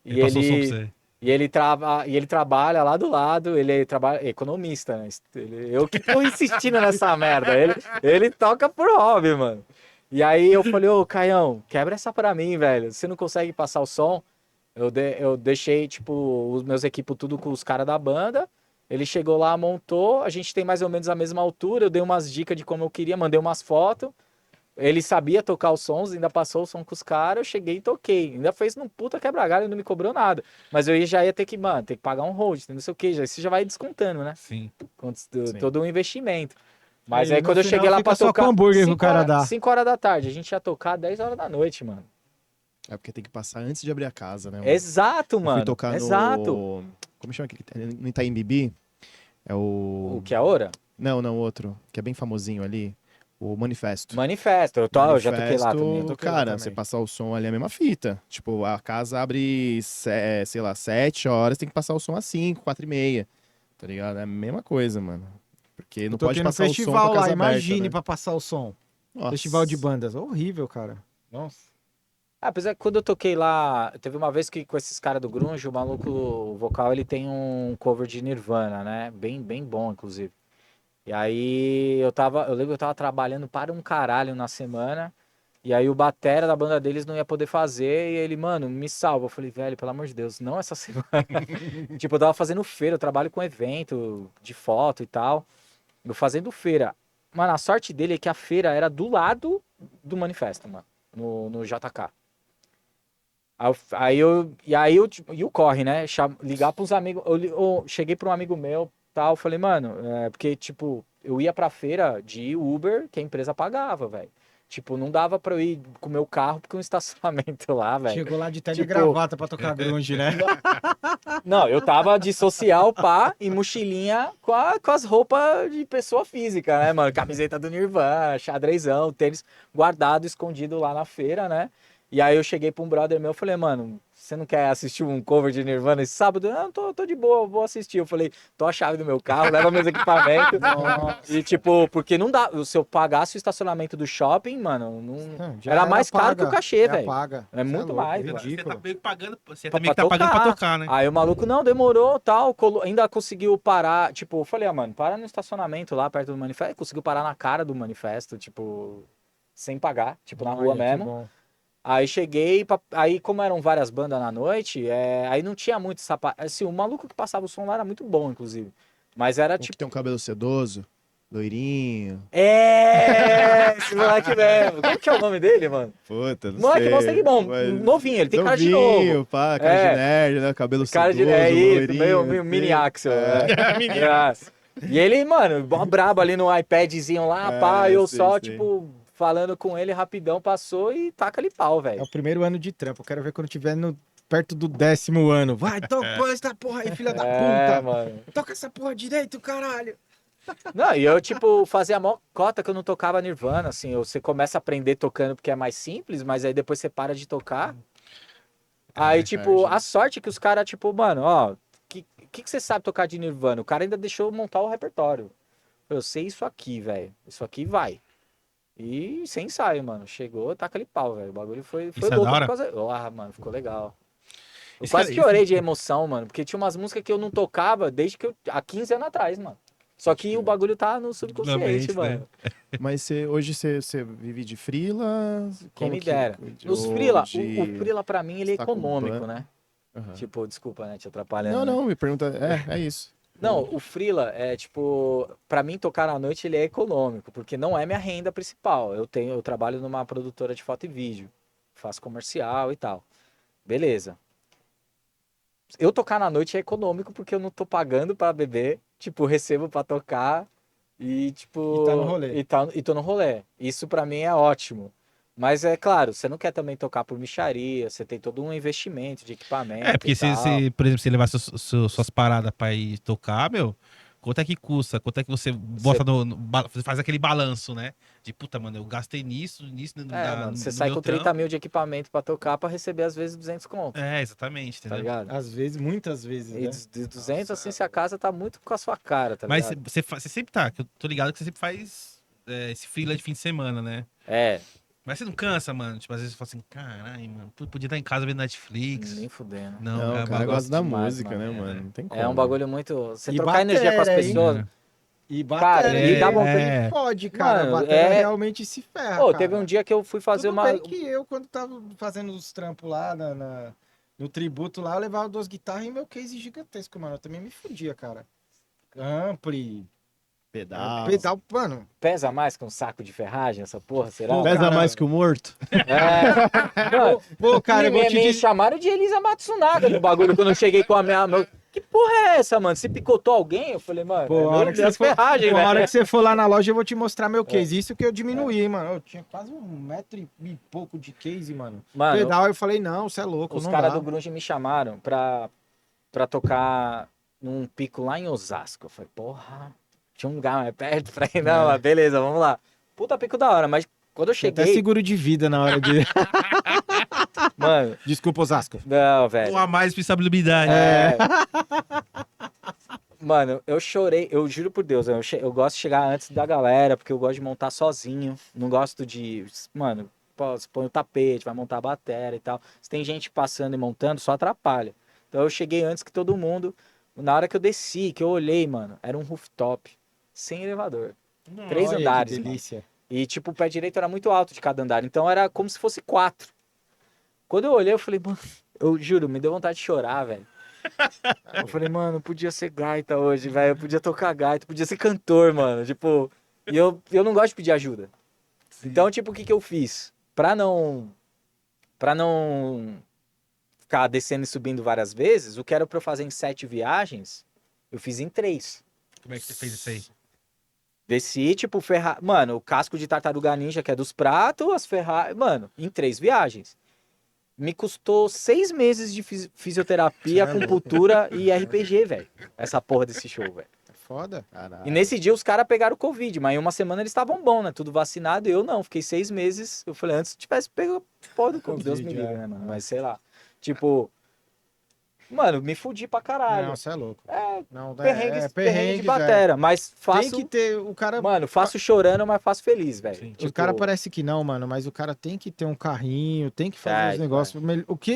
Ele passou o som pra você. E ele trabalha lá do lado, ele trabalha economista, né? Eu que tô insistindo nessa merda. Ele toca por hobby, mano. E aí eu falei, ô, Caião, quebra essa pra mim, velho. Você não consegue passar o som? Eu deixei, tipo, os meus equipos tudo com os caras da banda. Ele chegou lá, montou. A gente tem mais ou menos a mesma altura. Eu dei umas dicas de como eu queria, mandei umas fotos. Ele sabia tocar os sons, ainda passou o som com os caras, eu cheguei e toquei. Ainda fez num puta quebra-galho e não me cobrou nada. Mas eu já ia ter que, mano, ter que pagar um host, não sei o que, isso já vai descontando, né? Sim. Todo um investimento. Mas aí no quando eu final cheguei lá fica pra só tocar... com hambúrguer que o cara dá. 5 horas da tarde, a gente ia tocar 10 horas da noite, mano. É porque tem que passar antes de abrir a casa, né? Exato, Eu mano. fui tocar Exato. no... Como chama aquele? No Itaim Bibi. É o... O que é a hora? Não, outro. Que é bem famosinho ali. O Manifesto. Manifesto. Eu já toquei lá também. Manifesto, cara, você passar o som ali é a mesma fita. Tipo, a casa abre, sei lá, 7 horas, tem que passar o som às 5, 4 e meia. Tá ligado? É a mesma coisa, mano. Porque não pode Toquei no passar o som festival com a lá, casa imagine aberta, né? pra passar o som. Nossa. Festival de bandas. Horrível, cara. Nossa. Apesar que quando eu toquei lá, teve uma vez que com esses caras do grunge, o maluco o vocal, ele tem um cover de Nirvana, né? Bem bom, inclusive. E aí eu lembro que eu tava trabalhando para um caralho na semana, e aí o batera da banda deles não ia poder fazer, e ele, mano, me salva. Eu falei, velho, pelo amor de Deus, não essa semana. Tipo, eu tava fazendo feira, eu trabalho com evento de foto e tal. Eu fazendo feira. Mano, a sorte dele é que a feira era do lado do manifesto, mano, no JK. E o corre, né? Ligar pros amigos. Eu cheguei pra um amigo meu, tal, falei, mano, porque, tipo, eu ia pra feira de Uber que a empresa pagava, velho. Tipo, não dava pra eu ir com o meu carro porque um estacionamento lá, velho. Chegou lá de terno Tipo- e gravata pra tocar grunge, né? Não, eu tava de social, pá, e mochilinha com as roupas de pessoa física, né, mano? Camiseta do Nirvana, xadrezão, tênis guardado, escondido lá na feira, né? E aí eu cheguei pra um brother meu, falei, mano, você não quer assistir um cover de Nirvana esse sábado? Não, tô de boa, vou assistir. Eu falei, tô a chave do meu carro, leva meus equipamentos. E tipo, porque não dá, se eu pagasse o estacionamento do shopping, mano, não... Já era mais caro que o cachê, já velho. paga. É muito louco, mais, Você mano. tá ridículo. meio que pagando, você Pra- também que pra tá pagando pra tocar. tocar, né? Aí o maluco, não, demorou, tal, ainda conseguiu parar, tipo, eu falei, mano, para no estacionamento lá perto do manifesto, conseguiu parar na cara do manifesto, tipo, sem pagar, tipo, na rua Olha, que mesmo. bom. Aí cheguei, aí como eram várias bandas na noite, aí não tinha muito sapato, assim, o maluco que passava o som lá era muito bom, inclusive, mas era Um que tipo, tem um cabelo sedoso, loirinho. esse moleque mesmo, como que é o nome dele, mano? Puta, não Moleque sei. bom, sangue bom, mas- novinho, ele tem cara de novo. Novinho, pá, cara É. de nerd, né? Cabelo Cara de, sedoso, isso, loirinho, meio assim. mini Axel. É. E ele, mano, mó brabo ali no iPadzinho lá, pá, eu sei, só, sei. tipo, falando com ele rapidão, passou e taca ali pau, É velho. o primeiro ano de trampo. Eu quero ver quando tiver perto do 10º ano. Vai, toca essa porra aí, filha da puta. Mano. Toca essa porra direito, caralho. Não, e eu, tipo, fazia mó cota que eu não tocava Nirvana, assim, você começa a aprender tocando porque é mais simples, mas aí depois você para de tocar. Aí, tipo, a sorte que os caras, tipo, mano, ó, que você sabe tocar de Nirvana? O cara ainda deixou eu montar o repertório. Eu sei isso aqui, velho. Isso aqui vai. E sem ensaio, mano. Chegou, taca ali pau, velho. O bagulho foi Isso é louco da hora? por causa. Ah, mano, ficou legal. Eu Isso quase que- chorei de emoção, mano. Porque tinha umas músicas que eu não tocava desde que há 15 anos atrás, mano. Só que o bagulho tá no subconsciente, Na mente, mano. Mas hoje você vive de freela? Quem Como me que- dera. de- Os ou freela, de- o freela pra mim, ele é Você tá com econômico, ban- né? Aham. Tipo, desculpa, né? Te atrapalhando. Não, né? não, me pergunta. É isso. Não, o freela é tipo, pra mim tocar na noite ele é econômico, porque não é minha renda principal. Eu trabalho numa produtora de foto e vídeo, faço comercial e tal. Beleza. Eu tocar na noite é econômico porque eu não tô pagando pra beber, tipo, recebo pra tocar e tipo, E tá no rolê. e tô no rolê. Isso pra mim é ótimo. Mas é claro, você não quer também tocar por mixaria, você tem todo um investimento de equipamento. É, porque e se, tal. por exemplo, você levar suas paradas pra ir tocar, meu, quanto é que custa, quanto é que você bota você faz aquele balanço, né? De puta, mano, eu gastei nisso, Mano, você no sai meu com 30 trampo. mil de equipamento pra tocar pra receber às vezes 200 conto, É, exatamente, tá entendeu? ligado? Às vezes, muitas vezes, E né? de 200 assim, Nossa, se a casa tá muito com a sua cara, tá Mas ligado? você sempre tá, que eu tô ligado que você sempre faz esse freela de fim de semana, né? É, Mas você não cansa, mano? Tipo, às vezes você fala assim, caralho, mano, podia estar em casa vendo Netflix. nem fudendo. Não, Não, é o um cara bagulho. gosta da demais, música, mano. né, mano? Não tem como. É um bagulho muito. Você E trocar energia com as batera, hein? pessoas. É. E Cara, batera, e dá vontade. É. fode, cara. Mano, a batera é- realmente se ferra, Pô, cara. teve um dia que eu fui fazer Tudo uma. bem que eu, quando tava fazendo os trampos lá no tributo lá, eu levava 2 guitarras e meu case gigantesco, mano. Eu também me fudia, cara. Ampli, Pedal. pedal, mano. Pesa mais que um saco de ferragem, essa porra, será? Pô, Pesa cara. mais que o morto? É. Mano, Pô, cara, eu vou te me dizer. chamaram de Elisa Matsunaga no bagulho quando eu cheguei com a minha. Que porra é essa, mano? Você picotou alguém? Eu falei, mano, Pô, a hora que minhas você for, ferragens, pô, a hora velho. que você for lá na loja, eu vou te mostrar meu case. Isso que eu diminuí, mano. Eu tinha quase 1 metro e pouco de case, mano. Mano, Pedal, eu falei, não, você é louco, os não caras dá. do Grunge me chamaram pra tocar num pico lá em Osasco. Eu falei, porra, tinha um lugar mais perto pra ir. Não, mas beleza, vamos lá. Puta pico da hora, mas quando eu Tinha até cheguei, seguro de vida na hora de... mano, Desculpa, Osasco. não, velho. Não há mais responsabilidade. É. Mano, eu chorei, eu juro por Deus, eu gosto de chegar antes da galera, porque eu gosto de montar sozinho. Não gosto de. Mano, pô, você põe o tapete, vai montar a bateria e tal. Se tem gente passando e montando, só atrapalha. Então eu cheguei antes que todo mundo. Na hora que eu desci, que eu olhei, mano, era um rooftop, sem elevador. 3 Olha andares, que mano. delícia. E, tipo, o pé direito era muito alto de cada andar. Então era como se fosse 4. Quando eu olhei, eu falei, mano, eu juro, me deu vontade de chorar, velho. Eu falei, mano, podia ser gaita hoje, velho. Eu podia tocar gaita, podia ser cantor, mano. Tipo, e eu não gosto de pedir ajuda. Então, tipo, o que que eu fiz? Pra não ficar descendo e subindo várias vezes, o que era pra eu fazer em 7 viagens, eu fiz em 3. Como é que você fez isso aí? Desci, tipo, mano, o casco de tartaruga ninja, que é dos pratos, as ferragens. Mano, em 3 viagens. Me custou 6 meses de fisioterapia, acupuntura e RPG, velho. Essa porra desse show, velho. É foda. E nesse dia os caras pegaram Covid, mas em uma semana eles estavam bons, né? Tudo vacinado. E eu não, fiquei 6 meses. Eu falei, antes se tivesse pego porra do Covid, Deus me Covid, livre, é. né, mano? Mas sei lá. Tipo, mano, me fudi pra caralho. Não, você é louco. É, Não, perrengue de velho. batera. Mas Tem faço. que ter, o cara... Mano, faço chorando, mas faço feliz, velho. Sim. O cara parece que não, mano, mas o cara tem que ter um carrinho, tem que fazer É, os negócios. O que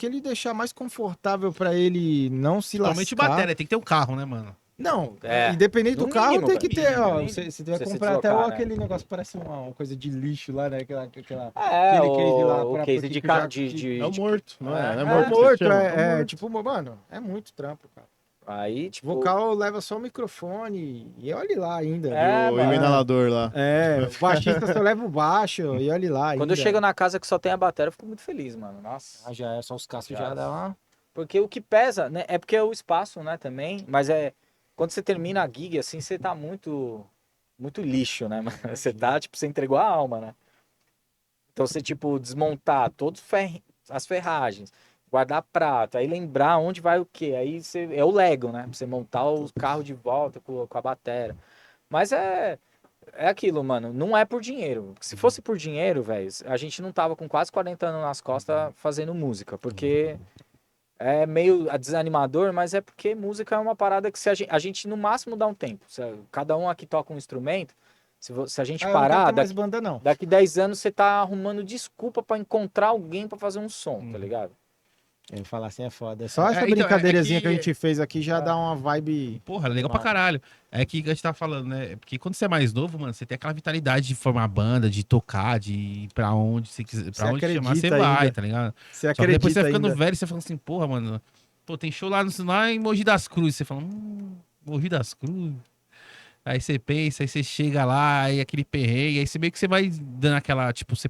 ele deixar mais confortável pra ele não se Principalmente lascar. bateria, tem que ter um carro, né, mano? Não, É, independente do no carro, mínimo, tem que velho. ter, No ó. mínimo. Você vai Você se comprar até deslocar, né? aquele negócio que parece uma coisa de lixo lá, né? Aquela É, aquele case lá o pra- case porque de, que ca- já- de- É o morto, não é? Não é é morto. morto, que você chama? é morto. tipo, mano, é muito trampo, cara. Aí, tipo. Vocal leva só o microfone e olhe lá ainda. É, E o mano. inalador lá. É, o baixista só leva o baixo e olhe lá ainda. Quando eu chego na casa que só tem a bateria, eu fico muito feliz, mano. Nossa. Ah, já é, só os cascos Já. já dá uma... Porque o que pesa, né? É porque é o espaço, né, também. Mas é. Quando você termina a gig, assim, você tá muito. Muito lixo, né, mano? Você tá, tipo, você entregou a alma, né? Então você, tipo, desmontar todos as ferragens, guardar prato, aí lembrar onde vai o quê. Aí você. É o Lego, né? Pra você montar o carro de volta com a bateria. Mas é. É aquilo, mano. Não é por dinheiro. Se fosse por dinheiro, velho, a gente não tava com quase 40 anos nas costas fazendo música. Porque é meio desanimador, mas é porque música é uma parada que se a gente no máximo dá um tempo. Cada um aqui toca um instrumento. Se a gente Ah, eu não quero parar, ter mais banda, não. daqui 10 anos você tá arrumando desculpa pra encontrar alguém pra fazer um som, tá ligado? Eu ia falar assim, é foda. Só essa então, brincadeirazinha é que a gente fez aqui já dá uma vibe... Porra, legal pra Massa. caralho. É que a gente tá falando, né? Porque quando você é mais novo, mano, você tem aquela vitalidade de formar banda, de tocar, de ir pra onde você quiser, pra Você onde chamar, você acredita vai, ainda. tá ligado? Você Só que depois você vai acredita ficando ainda. velho e você fala assim, porra, mano, pô, tem show lá em Mogi das Cruzes. Você fala, Mogi das Cruzes. Aí você pensa, aí você chega lá, aí aquele perrengue, aí você meio que você vai dando aquela, tipo, você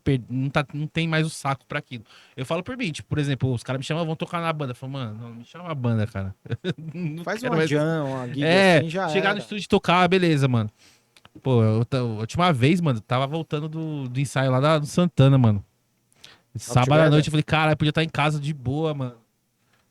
não tem mais o saco pra aquilo. Eu falo por mim, tipo, por exemplo, os caras me chamam, vão tocar na banda. Eu falo, mano, não me chama uma banda, cara. Não Faz quero uma mais- jam, uma gig É, assim, já chegar era. no estúdio e tocar, beleza, mano. Pô, a última vez, mano, tava voltando do ensaio lá do Santana, mano. Sábado à Together? noite, eu falei, cara, eu podia estar em casa de boa, mano.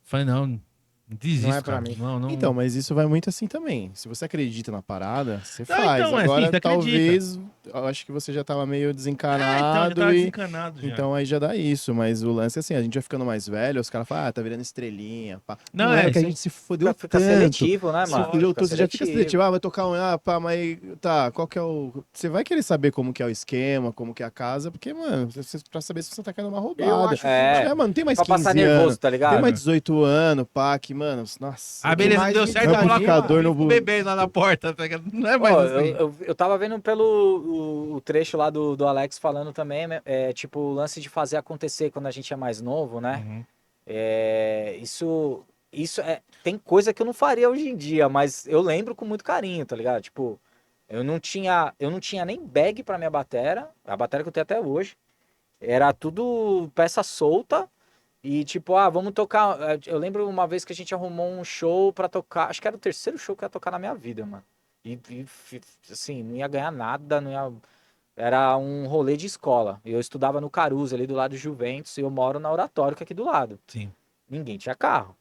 Falei, não, Desisto, Não é pra cara. mim. Não. Então, mas isso vai muito assim também. Se você acredita na parada, você Não, faz. então, Agora, assim, você talvez, eu acho que você já tava meio então, desencanado já tava e... desencanado já. Então aí já dá isso, mas o lance é assim, a gente vai ficando mais velho, os caras falam, tá virando estrelinha, pá. Não, é, é, que a isso gente se fodeu Fica tanto. seletivo, né, Se mano? fudeu Fica tudo, você já fica seletivo. seletivo, vai tocar pá, mas tá, qual que é o... Você vai querer saber como que é o esquema, como que é a casa, porque, mano, pra saber se você tá caindo numa roubada. Eu acho que- Mano, não tem mais Pra 15 passar anos, nervoso, tá tem ligado? mais 18 anos, pá, que, mano, nossa. Ah, beleza, não mais deu me certo. desanima. Coloca Amplificador no o bebê lá na porta, tá ligado? Não é Pô, mais assim. eu tava vendo pelo o trecho lá do Alex falando também, tipo, o lance de fazer acontecer quando a gente é mais novo, né? Uhum. Isso tem coisa que eu não faria hoje em dia, mas eu lembro com muito carinho, tá ligado? Tipo, eu não tinha nem bag pra minha batera, a batera que eu tenho até hoje. Era tudo peça solta e tipo, vamos tocar. Eu lembro uma vez que a gente arrumou um show pra tocar, acho que era o terceiro show que eu ia tocar na minha vida, mano. Assim, não ia ganhar nada, não ia. Era um rolê de escola. Eu estudava no Caruso, ali do lado do Juventus, e eu moro na Oratório, que é aqui do lado. Sim. Ninguém tinha carro.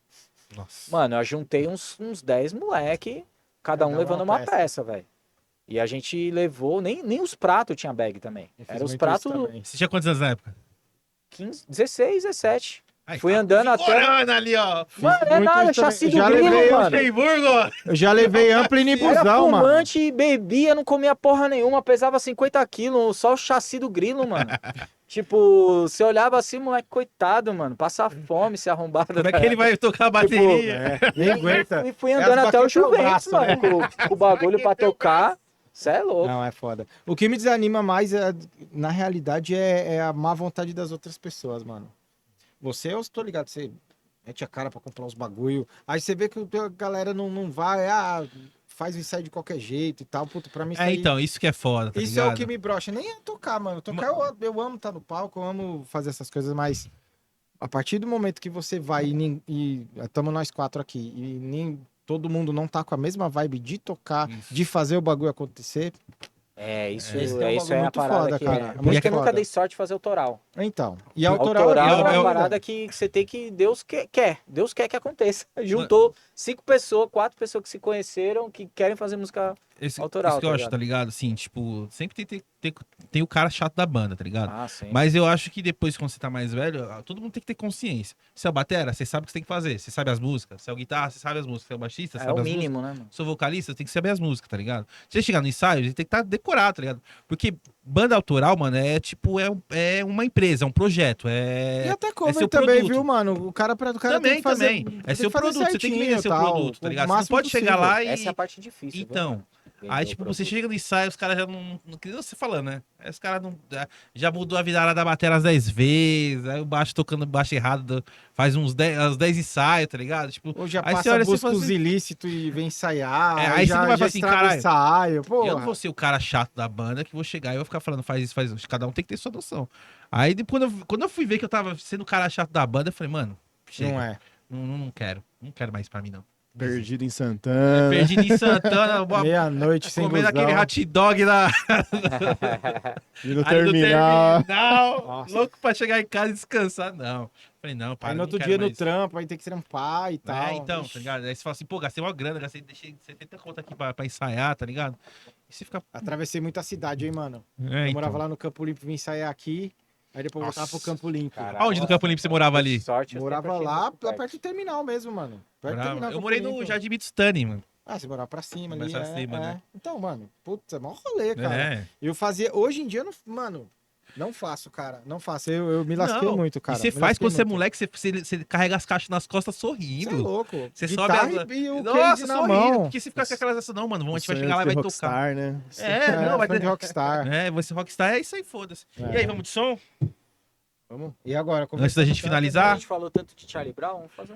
Nossa. Mano, eu juntei uns 10 moleque, cada um Cada levando uma uma peça, velho. E a gente levou, nem os pratos tinha bag também. Eu fiz Era os muito pratos isso também. Você tinha quantos anos na época? 15, 16, 17. Ai, Fui tá andando até. vigorando ali, ó. Mano, é muito nada, isso também. chassi do Já grilo, levei mano. Luxemburgo! Eu já levei ampli em Era busão, mano. fumante, bebia, não comia porra nenhuma, pesava 50 quilos, só o chassi do grilo, mano. Tipo, você olhava assim, moleque, coitado, mano, passa fome, se arrombado. Como é que ele vai tocar a bateria? Nem aguenta. E fui É andando as até o baquetas ao Juventus, braço, mano, né? com o bagulho pra tocar. Cê é louco. Não, é foda. O que me desanima mais, na realidade, é a má vontade das outras pessoas, mano. Você, eu estou ligado, você mete a cara pra comprar os bagulho. Aí você vê que a galera não vai, faz o ensaio de qualquer jeito e tal. Puta, pra mim isso aí... Então, isso que é foda, tá Isso é ligado? o que me brocha. Nem é tocar, mano. Tocar eu amo estar no palco, eu amo fazer essas coisas, mas a partir do momento que você vai e estamos nós quatro aqui e nem todo mundo não tá com a mesma vibe de tocar, Isso. de fazer o bagulho acontecer. Isso, Esse é um isso bagulho é a muito parada foda, que... cara. É Por muito isso que eu nunca foda. dei sorte de fazer autoral. Então. E a Autoral autoral é uma eu- parada que você tem que... Deus quer. Deus quer que aconteça. Juntou 5 pessoas, 4 pessoas que se conheceram, que querem fazer música autoral, Isso que eu tá acho, ligado? tá ligado? Assim, tipo, sempre tem o cara chato da banda, tá ligado? Ah, sim. Mas eu acho que depois, quando você tá mais velho, todo mundo tem que ter consciência. Você é o batera, você sabe o que você tem que fazer. Você sabe as músicas. Você é o guitarra, você sabe as músicas. Você é o baixista, É sabe o as músicas. mínimo, né, mano? Sou vocalista, tem que saber as músicas, tá ligado? Se você chegar no ensaio, você tem que estar decorado, tá ligado? Porque banda autoral, mano, é tipo, é uma empresa, é um projeto. E até seu cover também, produto. viu, mano? O cara tem Também, que fazer, também. tem É seu que fazer produto, você tem que vender certinho, seu tal, produto, tá o ligado? Você não máximo pode chegar possível. lá e. Essa é a parte difícil. Então, viu, aí, vender o tipo, você produto. chega no ensaio, os caras já não que nem você falando, né? Aí os caras não. Já mudou a virada da bateria 10 vezes, aí o baixo tocando baixo errado, faz uns 10 ensaios, tá ligado? Tipo, Ou já aí você passa olha assim e busca fala os assim, ilícitos e vem ensaiar. Aí você não vai já falar assim, estraga o caralho, ensaio. eu não Porra. vou ser o cara chato da banda que vou chegar e vou ficar falando, faz isso, faz isso. Cada um tem que ter sua noção. Aí, quando eu fui ver que eu tava sendo o cara chato da banda, eu falei, mano, chega. Não é. Não quero. Não quero mais pra mim, não. Perdido em Santana. Perdido em Santana, Meia-noite sem comendo busão. aquele hot dog lá. E no Ali no terminal. terminal, Nossa. louco pra chegar em casa e descansar, não. Falei, não, para, Aí no não outro quero dia no mais. trampo, aí tem que trampar e tal. Então, Ixi. tá ligado? Aí você fala assim, pô, gastei uma grana, deixei 70 conto aqui pra ensaiar, tá ligado? E você fica... Atravessei muita cidade, hein, mano. É, Eu morava então. lá no Campo Limpo, vim ensaiar aqui. Aí depois voltava pro Nossa. Campo Limpo. Caralho, Aonde no Campo Limpo você morava ali? Sorte, eu Morava sempre achei lá, muito perto. perto do terminal mesmo, mano. Perto do Morava- terminal Eu Campo morei no Limpo. Jardim Bitstani, mano. Ah, você morava pra cima Mais ali. pra cima, né? Então, mano, putz, é mó rolê, cara. É. Eu fazia. Hoje em dia, eu não, mano, não faço, cara. Não faço. Eu me lasquei Não, muito, cara. E você Me faz lasquei quando você é muito. moleque, você carrega as caixas nas costas Você é sorrindo. louco. Você Guitarra sobe as... e o Nossa, case na sorrindo. mão. Porque você fica com aquelas... Não, mano, a gente vai Sonho chegar lá e de vai ser tocar. rockstar, né? Não, vai fã de ter... Rockstar. Você rockstar, é isso aí, foda-se. É. E aí, vamos de som? Vamos. E agora? Antes da gente A finalizar... gente falou tanto de Charlie Brown, vamos fazer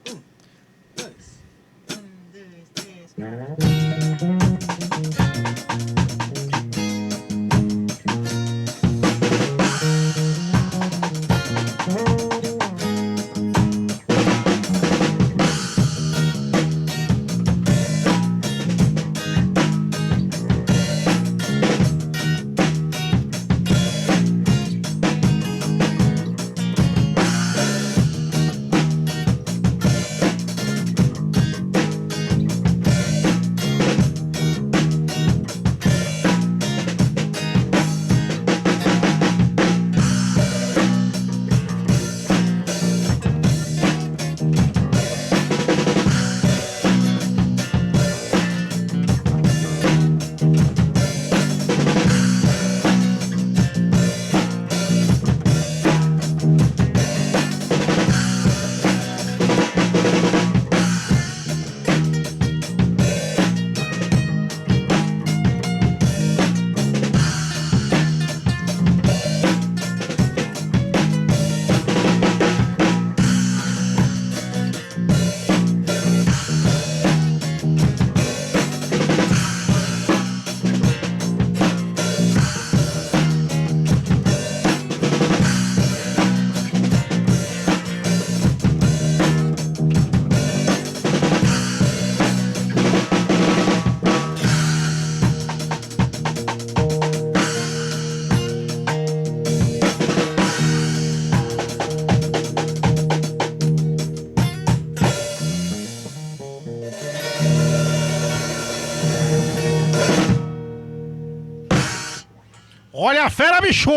Olha a fera, bicho!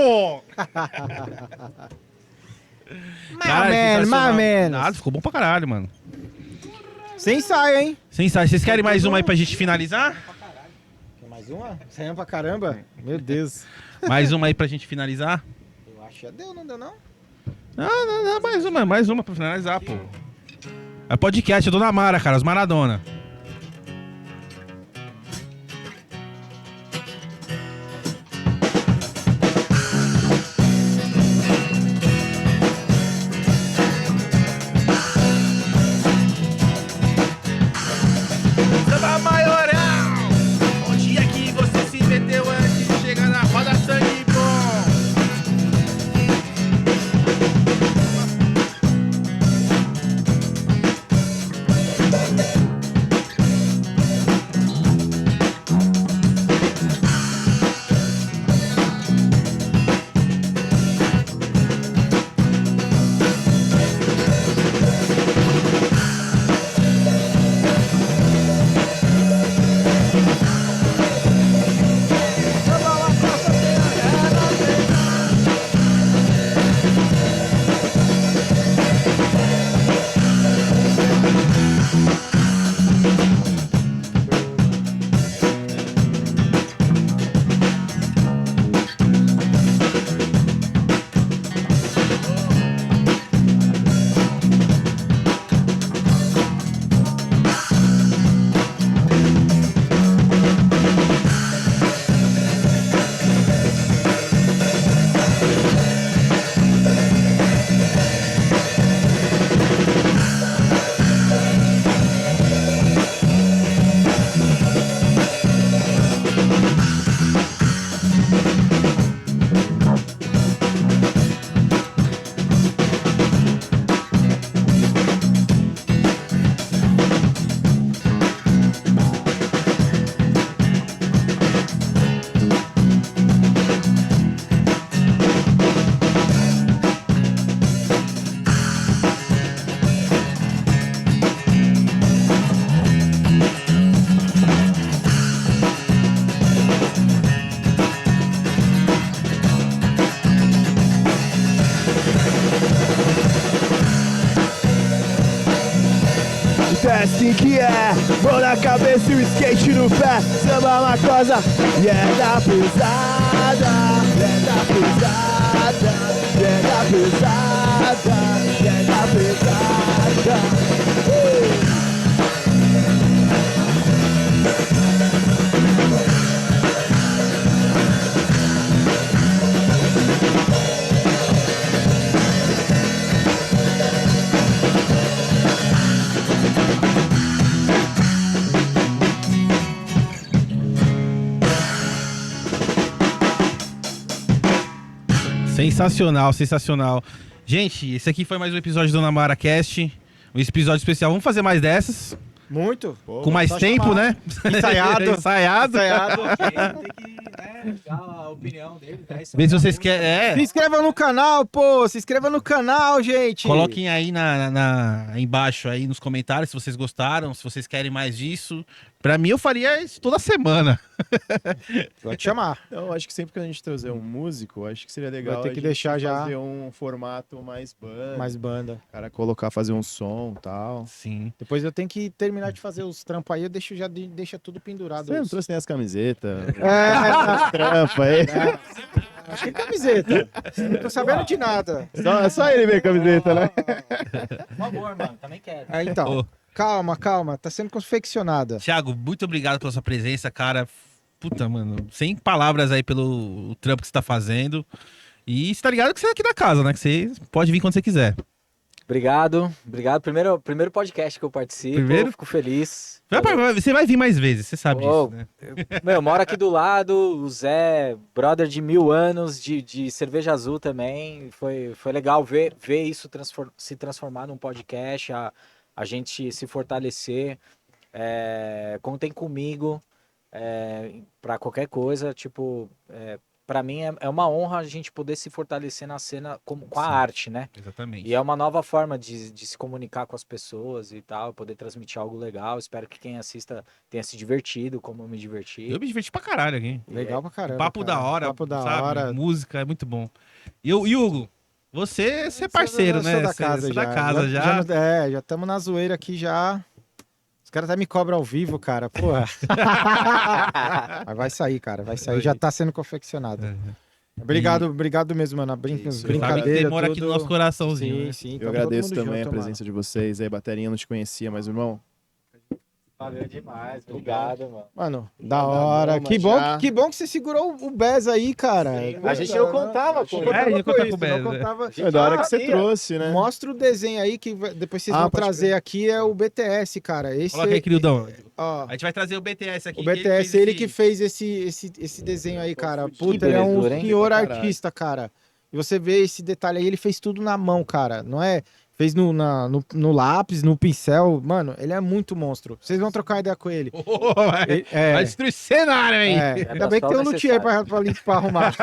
Sensacional. Nada, ficou bom pra caralho, mano. Sem ensaio, hein? Sem ensaio. Vocês querem mais uma aí pra gente finalizar? Quer mais uma? Saiu pra caramba? Meu Deus. Mais uma aí pra gente finalizar? Eu acho que já deu, não deu não? Não, mais uma pra finalizar, pô. É podcast, é Dona Mara, cara, os Maradona. Samba maioral, onde é que você se meteu antes de chegar na roda sangue bom? É assim que é, mão na cabeça e o skate no pé. Samba é uma coisa e é da pesada, é da pesada, é da pesada, é da pesada. Sensacional, sensacional. Gente, esse aqui foi mais um episódio do Dona Mara Cast. Um episódio especial. Vamos fazer mais dessas? Muito. Com mais só tempo, chamar. né? Ensaiado. Ensaiado. Ensaiado. Tem que, né, dar a opinião dele. Né? Vê se vocês querem. Se É. inscreva no canal, pô. Se inscreva no canal, gente. Coloquem aí embaixo aí nos comentários se vocês gostaram, se vocês querem mais disso. Pra mim, eu faria isso toda semana. Vou te chamar. Então, acho que sempre que a gente trazer um músico, acho que seria legal Vai ter a que gente deixar já fazer um formato mais banda. mais banda. O cara colocar, fazer um som e tal. Sim. Depois eu tenho que terminar de fazer os trampos aí. Eu deixo já deixa tudo pendurado. Você não trouxe nem as camisetas. É, Trampa aí. que camiseta. Não tô sabendo de nada. Só ele vê camiseta, né? Por favor, mano, também quero. É, então. Ô. Calma, calma. Tá sendo confeccionada. Thiago, muito obrigado pela sua presença, cara. Puta, mano, sem palavras aí pelo trampo que você tá fazendo. E você tá ligado que você é aqui da casa, né? Que você pode vir quando você quiser. Obrigado. Primeiro podcast que eu participo. Primeiro? Fico feliz. Você vai vir mais vezes, você sabe Ô, disso, né? Meu, eu moro aqui do lado, o Zé, brother de 1000 anos, de cerveja azul também. Foi legal ver isso se transformar num podcast, a gente se fortalecer. Contem comigo para qualquer coisa, tipo, pra mim é uma honra a gente poder se fortalecer na cena com a arte, né? Exatamente. E é uma nova forma de se comunicar com as pessoas e tal, poder transmitir algo legal. Espero que quem assista tenha se divertido, como eu me diverti. Eu me diverti pra caralho aqui. Legal pra caramba. Papo cara. da hora, Papo da sabe? hora. Música, é muito bom. E Hugo, você é parceiro, Eu né? sou da Você- casa você já. da casa já. Já estamos na zoeira aqui já. Os caras até me cobram ao vivo, cara. Porra. Mas vai sair, cara. Vai sair. Já tá sendo confeccionado. Obrigado mesmo, mano. Isso, Sabe que você mora aqui no nosso coraçãozinho, né? Sim. Eu tamo agradeço todo mundo também a junto, presença de vocês aí. Bateria não te conhecia, mas, irmão, Valeu demais, obrigado, mano. Mano, da hora. Doma Que bom, já. que bom que você segurou o Bez aí, cara. A gente não contava com É, a gente conta com o Bez, não né? contava. é da hora que você sabia. trouxe, né? Mostra o desenho aí que depois vocês vão pode trazer aqui, é o BTS, cara. Esse Coloca aí, queridão. ó, A gente vai trazer o BTS aqui. o que BTS, fez ele que fez esse desenho aí, cara. Puta, ele é um belezura, hein? senhor Caralho. artista, cara. E você vê esse detalhe aí, ele fez tudo na mão, cara. Não é? Fez no lápis, no pincel. Mano, ele é muito monstro. Vocês vão trocar ideia com ele. Oh, vai, Ele- é, vai destruir cenário aí. ainda bem que tem um luthier pra arrumar.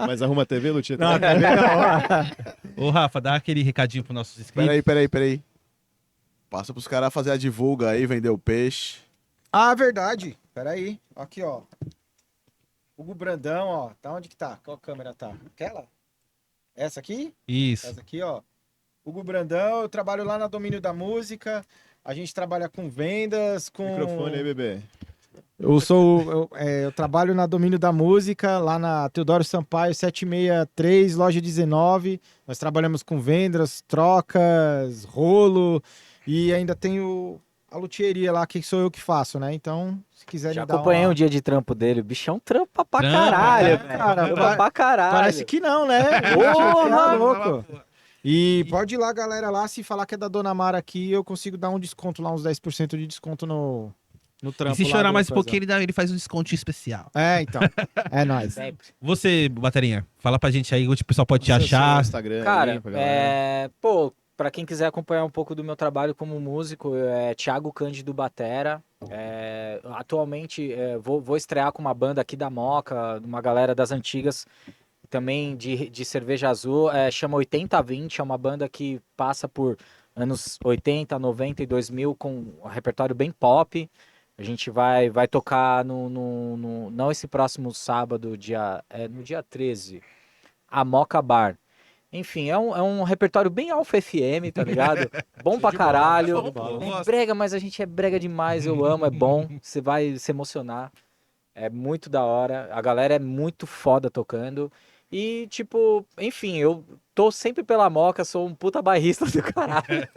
Mas arruma a TV, Lutia? Não, tá vendo? Ô, Rafa, dá aquele recadinho pros nossos inscritos. Peraí. Passa pros caras fazer a divulga aí, vender o peixe. Ah, verdade. Pera aí. Aqui, ó. Hugo Brandão, ó. Tá onde que tá? Qual câmera tá? Aquela? Essa aqui? Isso. Essa aqui, ó. Hugo Brandão, eu trabalho lá na Domínio da Música. A gente trabalha com vendas, com... Microfone aí, bebê. Eu trabalho na Domínio da Música, lá na Teodoro Sampaio 763, loja 19. Nós trabalhamos com vendas, trocas, rolo e ainda tenho a luthieria lá, que sou eu que faço, né? Então, se quiserem Já dar acompanhei uma... um dia de trampo dele. O bichão trampa pra Trampa, caralho, né, velho. cara? Trampa pra caralho. Parece que não, né? Porra! Tá louco. E pode ir lá, galera, lá, se falar que é da Dona Mara aqui, eu consigo dar um desconto lá, uns 10% de desconto no trampo. E se lá chorar do mais um coisa. pouquinho, ele faz um desconto especial. É, então. É nóis. Sempre. Você, Baterinha, fala pra gente aí onde o pessoal pode te Seu achar. Instagram aí, Cara, pra galera. pra quem quiser acompanhar um pouco do meu trabalho como músico, é Thiago Cândido Batera. Atualmente vou estrear com uma banda aqui da Moca, uma galera das antigas, também de cerveja azul, chama 8020, é uma banda que passa por anos 80, 90 e 2000 com um repertório bem pop. A gente vai tocar não esse próximo sábado, no dia 13, a Moca Bar. Enfim, é um repertório bem Alfa FM, tá ligado? Bom pra caralho. Show de bola. É brega, mas a gente é brega demais, eu amo, é bom. Você vai se emocionar. É muito da hora. A galera é muito foda tocando. E, tipo, enfim, eu tô sempre pela Moca, sou um puta bairrista do caralho.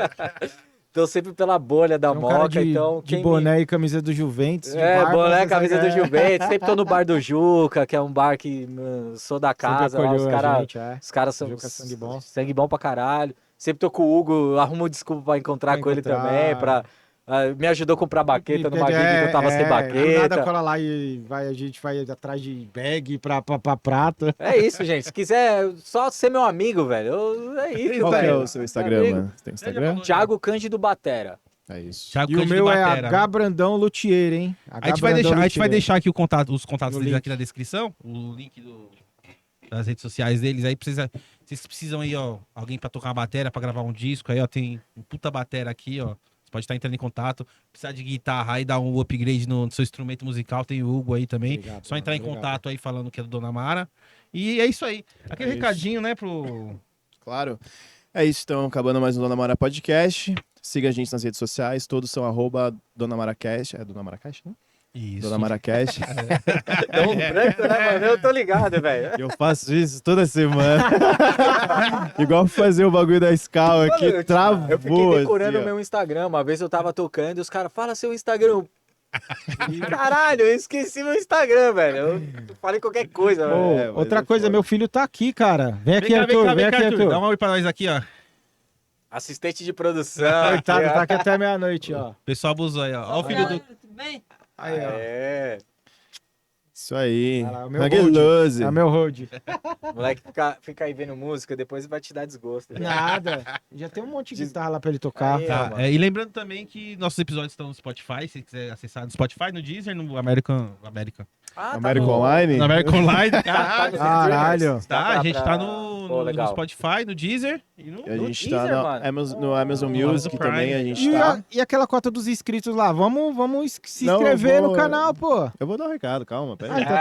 Tô sempre pela bolha da É um cara Moca, então... de boné e camisa do Juventus. de barba, boné, você camisa sabe, do Juventus. Sempre tô no bar do Juca, que é um bar que sou da Sempre casa. Lá, acolheu os a caras gente, é. os caras são Juca é sangue bom. sangue bom pra caralho. Sempre tô com o Hugo, arrumo desculpa pra encontrar Pra com ele encontrar. também. Me ajudou a comprar baqueta numa gig que eu tava sem do nada baqueta. cola lá e a gente vai atrás de bag pra prata. É isso, gente. Se quiser só ser meu amigo, velho. É isso, Qual que é velho. o seu Instagram, Amigo. mano? Você tem Instagram? Thiago Cândido Batera. É isso. Thiago E o Cândido meu é Batera. H Brandão Luthier, hein? A gente vai deixar aqui os contatos No deles link. aqui na descrição, o link das redes sociais deles. Aí vocês precisam aí, ó, alguém pra tocar uma bateria, pra gravar um disco. Aí, ó, tem um puta bateria aqui, ó. Você pode estar entrando em contato. Precisar de guitarra aí, dar um upgrade no seu instrumento musical. Tem o Hugo aí também. Obrigado, Só entrar em obrigado. contato aí falando que é do Dona Mara. E é isso aí. Aquele É isso. recadinho, né, pro. Claro. É isso, então, acabando mais um Dona Mara Podcast. Siga a gente nas redes sociais, todos são @Dona Maracast. É Dona Maracast, né? Isso. Dona Maracast. Tão branco, né, mano? Eu tô ligado, velho. Eu faço isso toda semana. Igual fazer o bagulho da Scal aqui, Eu travou. fiquei decorando assim, o ó. meu Instagram. Uma vez eu tava tocando e os caras, fala seu Instagram. Caralho, eu esqueci meu Instagram, velho. Eu falei qualquer coisa, Ô, velho. mas outra é coisa, foda. meu filho tá aqui, cara. Vem aqui, Vem cá, Arthur. Vem aqui, Arthur. Dá Arthur. um oi pra nós aqui, ó. Assistente de produção. Coitado, aqui, ó. tá aqui até meia-noite, ó. O pessoal abusou aí, ó. Ó o filho do. Tudo bem? Aí, ó. É. Isso aí. Ah lá, o meu Magulose. É o meu road. O moleque fica aí vendo música, depois vai te dar desgosto. né? Nada. Já tem um monte de guitarra lá pra ele tocar. Aí, Tá, mano. e lembrando também que nossos episódios estão no Spotify, se quiser acessar no Spotify, no Deezer, no American. Ah, American no- Online? No American Online. Tá Tá, nos Caralho. streamers? tá, pra- a gente pra- tá Pô, no legal. Spotify, no Deezer e no. E a No gente tá Deezer, mano. no Amazon Oh, Music Amazon também, a Prime. gente E, tá. e aquela cota dos inscritos lá? Vamos se Não, inscrever vou- no canal, pô. Eu vou dar um recado, calma, pera Ah, aí. então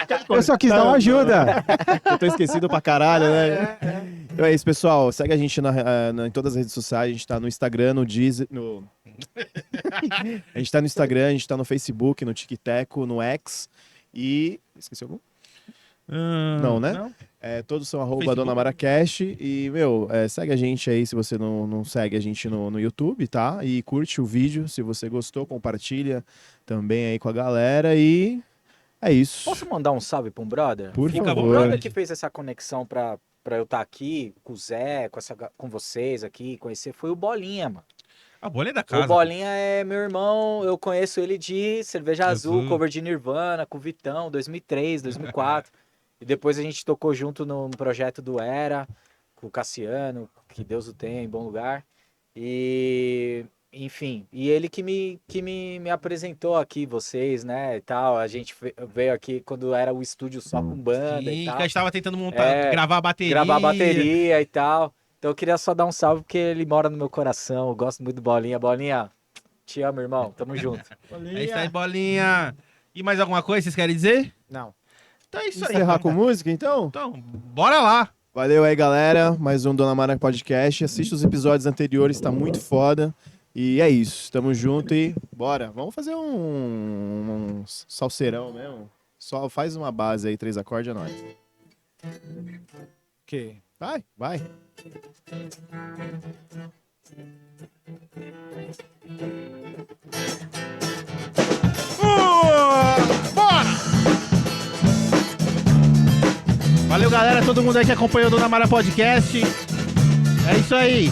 tá bom. Eu só quis dar uma ajuda. Eu tô esquecido pra caralho, né? Então é isso, pessoal. Segue a gente em todas as redes sociais. A gente tá no Instagram, no Deezer. A gente tá no Instagram, a gente tá no Facebook, no TikTok, no X. E. Esqueci algum? Não, né? Não? Todos são @, Facebook. Dona Mara Cash. E, meu, segue a gente aí se você não segue a gente no YouTube, tá? E curte o vídeo se você gostou, compartilha também aí com a galera. E é isso. Posso mandar um salve pra um brother? Por Fica à favor. O brother que fez essa conexão pra eu estar aqui com o Zé, com vocês aqui, conhecer, foi o Bolinha, mano. A bolha é da casa. O Bolinha é meu irmão, eu conheço ele de Cerveja Azul, Azul. cover de Nirvana, com o Vitão, 2003, 2004. E depois a gente tocou junto no projeto do Era, com o Cassiano, que Deus o tenha em bom lugar. E, enfim, e ele que me apresentou aqui, vocês, né, e tal. A gente veio aqui quando era o estúdio só com banda Sim, e que tal. a gente tava tentando montar, É, gravar a bateria. Gravar bateria e tal. Então eu queria só dar um salve porque ele mora no meu coração. Eu gosto muito do Bolinha. Bolinha, te amo, irmão. Tamo junto. É isso aí, bolinha. E mais alguma coisa vocês querem dizer? Não. Então é isso aí. Encerrar com música, então? Então, bora lá. Valeu aí, galera. Mais um Dona Mara Podcast. Assiste os episódios anteriores, tá muito foda. E é isso. Tamo junto e bora. Vamos fazer um salseirão mesmo. Só faz uma base aí, 3 acordes, é nóis. Que? Vai. Valeu, galera. Todo mundo aí que acompanhou o Dona Mara Podcast. É isso aí.